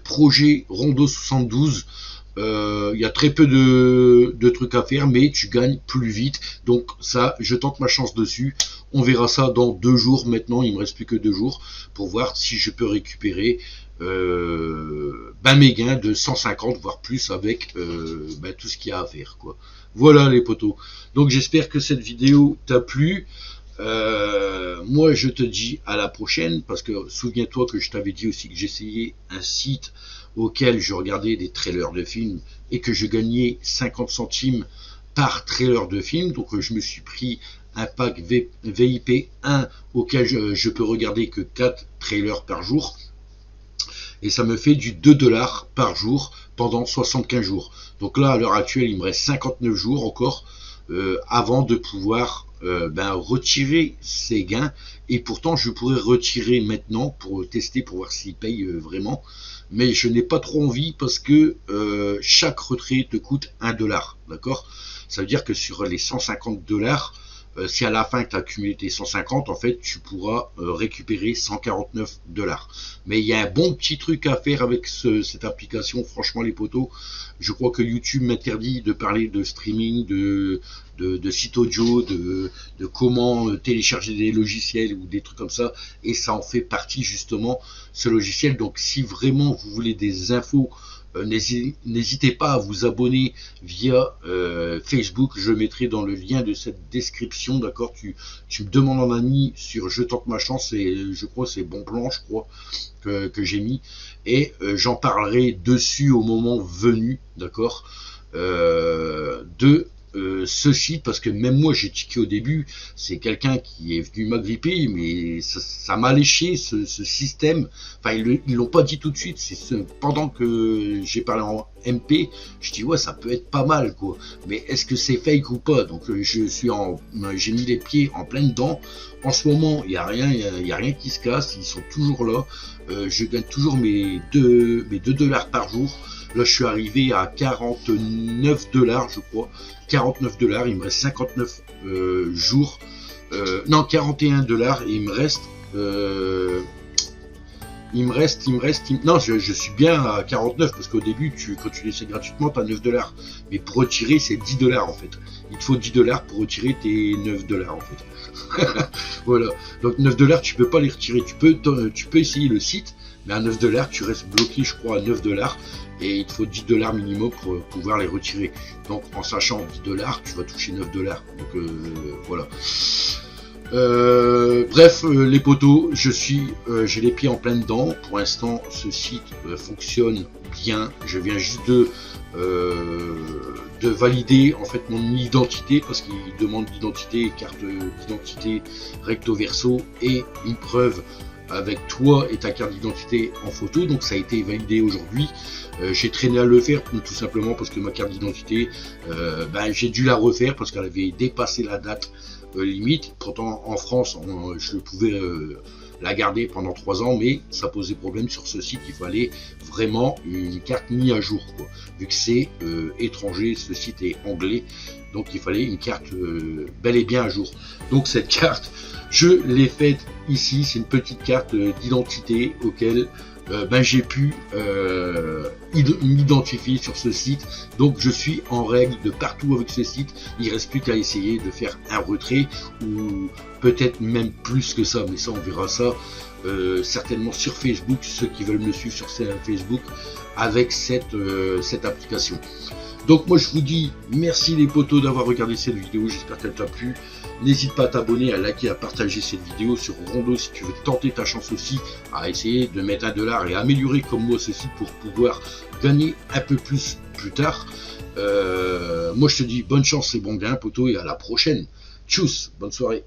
projet Rando 72. Il y a très peu de trucs à faire, mais tu gagnes plus vite. Donc ça, je tente ma chance dessus. On verra ça dans 2 jours. Maintenant, il me reste plus que 2 jours pour voir si je peux récupérer mes gains de 150 voire plus avec tout ce qu'il y a à faire, quoi. Voilà les poteaux. Donc j'espère que cette vidéo t'a plu. Moi je te dis à la prochaine, parce que souviens-toi que je t'avais dit aussi que j'essayais un site auquel je regardais des trailers de films et que je gagnais 50 centimes par trailer de film. Donc je me suis pris un pack VIP 1 auquel je peux regarder que 4 trailers par jour, et ça me fait du 2 $ par jour pendant 75 jours. Donc là à l'heure actuelle il me reste 59 jours encore avant de pouvoir retirer ces gains, et pourtant je pourrais retirer maintenant pour tester, pour voir s'ils payent vraiment, mais je n'ai pas trop envie parce que chaque retrait te coûte 1 $, d'accord. Ça veut dire que sur les 150 $, si à la fin tu as cumulé tes 150, en fait tu pourras récupérer 149 $. Mais il y a un bon petit truc à faire avec cette application, franchement les poteaux. Je crois que YouTube m'interdit de parler de streaming, de site audio, de comment télécharger des logiciels ou des trucs comme ça, et ça en fait partie justement, ce logiciel. Donc si vraiment vous voulez des infos N'hésitez pas à vous abonner via Facebook, je mettrai dans le lien de cette description, d'accord. Tu me demandes en ami sur Je tente ma chance, et je crois c'est Bon Plan, je crois, que j'ai mis, et j'en parlerai dessus au moment venu, d'accord, de ce site, parce que même moi j'ai tiqué au début. C'est quelqu'un qui est venu m'agripper, mais ça m'a léché ce système. Enfin, ils l'ont pas dit tout de suite. Pendant que j'ai parlé en MP, je dis ouais, ça peut être pas mal, quoi. Mais est-ce que c'est fake ou pas? Donc j'ai mis les pieds en plein dedans. En ce moment, il y a rien qui se casse. Ils sont toujours là. Je gagne toujours mes 2 $ par jour. Là, je suis arrivé à 49 $, je crois. 49 $. Il me reste 59 jours. Non, 41 $. Et non, je suis bien à 49, parce qu'au début, quand tu l'essaies gratuitement, tu as 9 $. Mais pour retirer, c'est 10 $ en fait. Il te faut 10 $ pour retirer tes 9 $ en fait. Voilà. Donc 9 $, tu peux pas les retirer. Tu peux essayer le site, mais à 9 $, tu restes bloqué, je crois, à 9 $. Et il te faut 10 $ minimum pour pouvoir les retirer. Donc en sachant 10 $, tu vas toucher 9 $. Donc voilà. Bref, les potos, j'ai les pieds en plein dedans. Pour l'instant, ce site fonctionne bien. Je viens juste de valider en fait mon identité, parce qu'il demande l'identité, carte d'identité recto verso, et une preuve avec toi et ta carte d'identité en photo. Donc ça a été validé aujourd'hui. J'ai traîné à le faire tout simplement parce que ma carte d'identité, j'ai dû la refaire parce qu'elle avait dépassé la date limite. Pourtant en France, je pouvais la garder pendant 3 ans, mais ça posait problème sur ce site. Il fallait vraiment une carte mise à jour, quoi. Vu que c'est étranger, ce site est anglais, donc il fallait une carte bel et bien à jour. Donc cette carte, je l'ai faite ici. C'est une petite carte d'identité auquel j'ai pu m'identifier sur ce site. Donc je suis en règle de partout avec ce site. Il reste plus qu'à essayer de faire un retrait, ou peut-être même plus que ça, mais ça on verra ça certainement sur Facebook, ceux qui veulent me suivre sur Facebook avec cette application. Donc moi je vous dis merci les potos d'avoir regardé cette vidéo, j'espère qu'elle t'a plu. N'hésite pas à t'abonner, à liker, à partager cette vidéo sur Rondo si tu veux tenter ta chance aussi, à essayer de mettre 1 $ et améliorer comme moi ce site pour pouvoir gagner un peu plus tard. Moi je te dis bonne chance et bon gain potos, et à la prochaine. Tchuss, bonne soirée.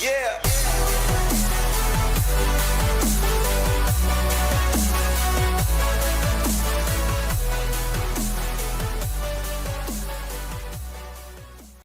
Yeah.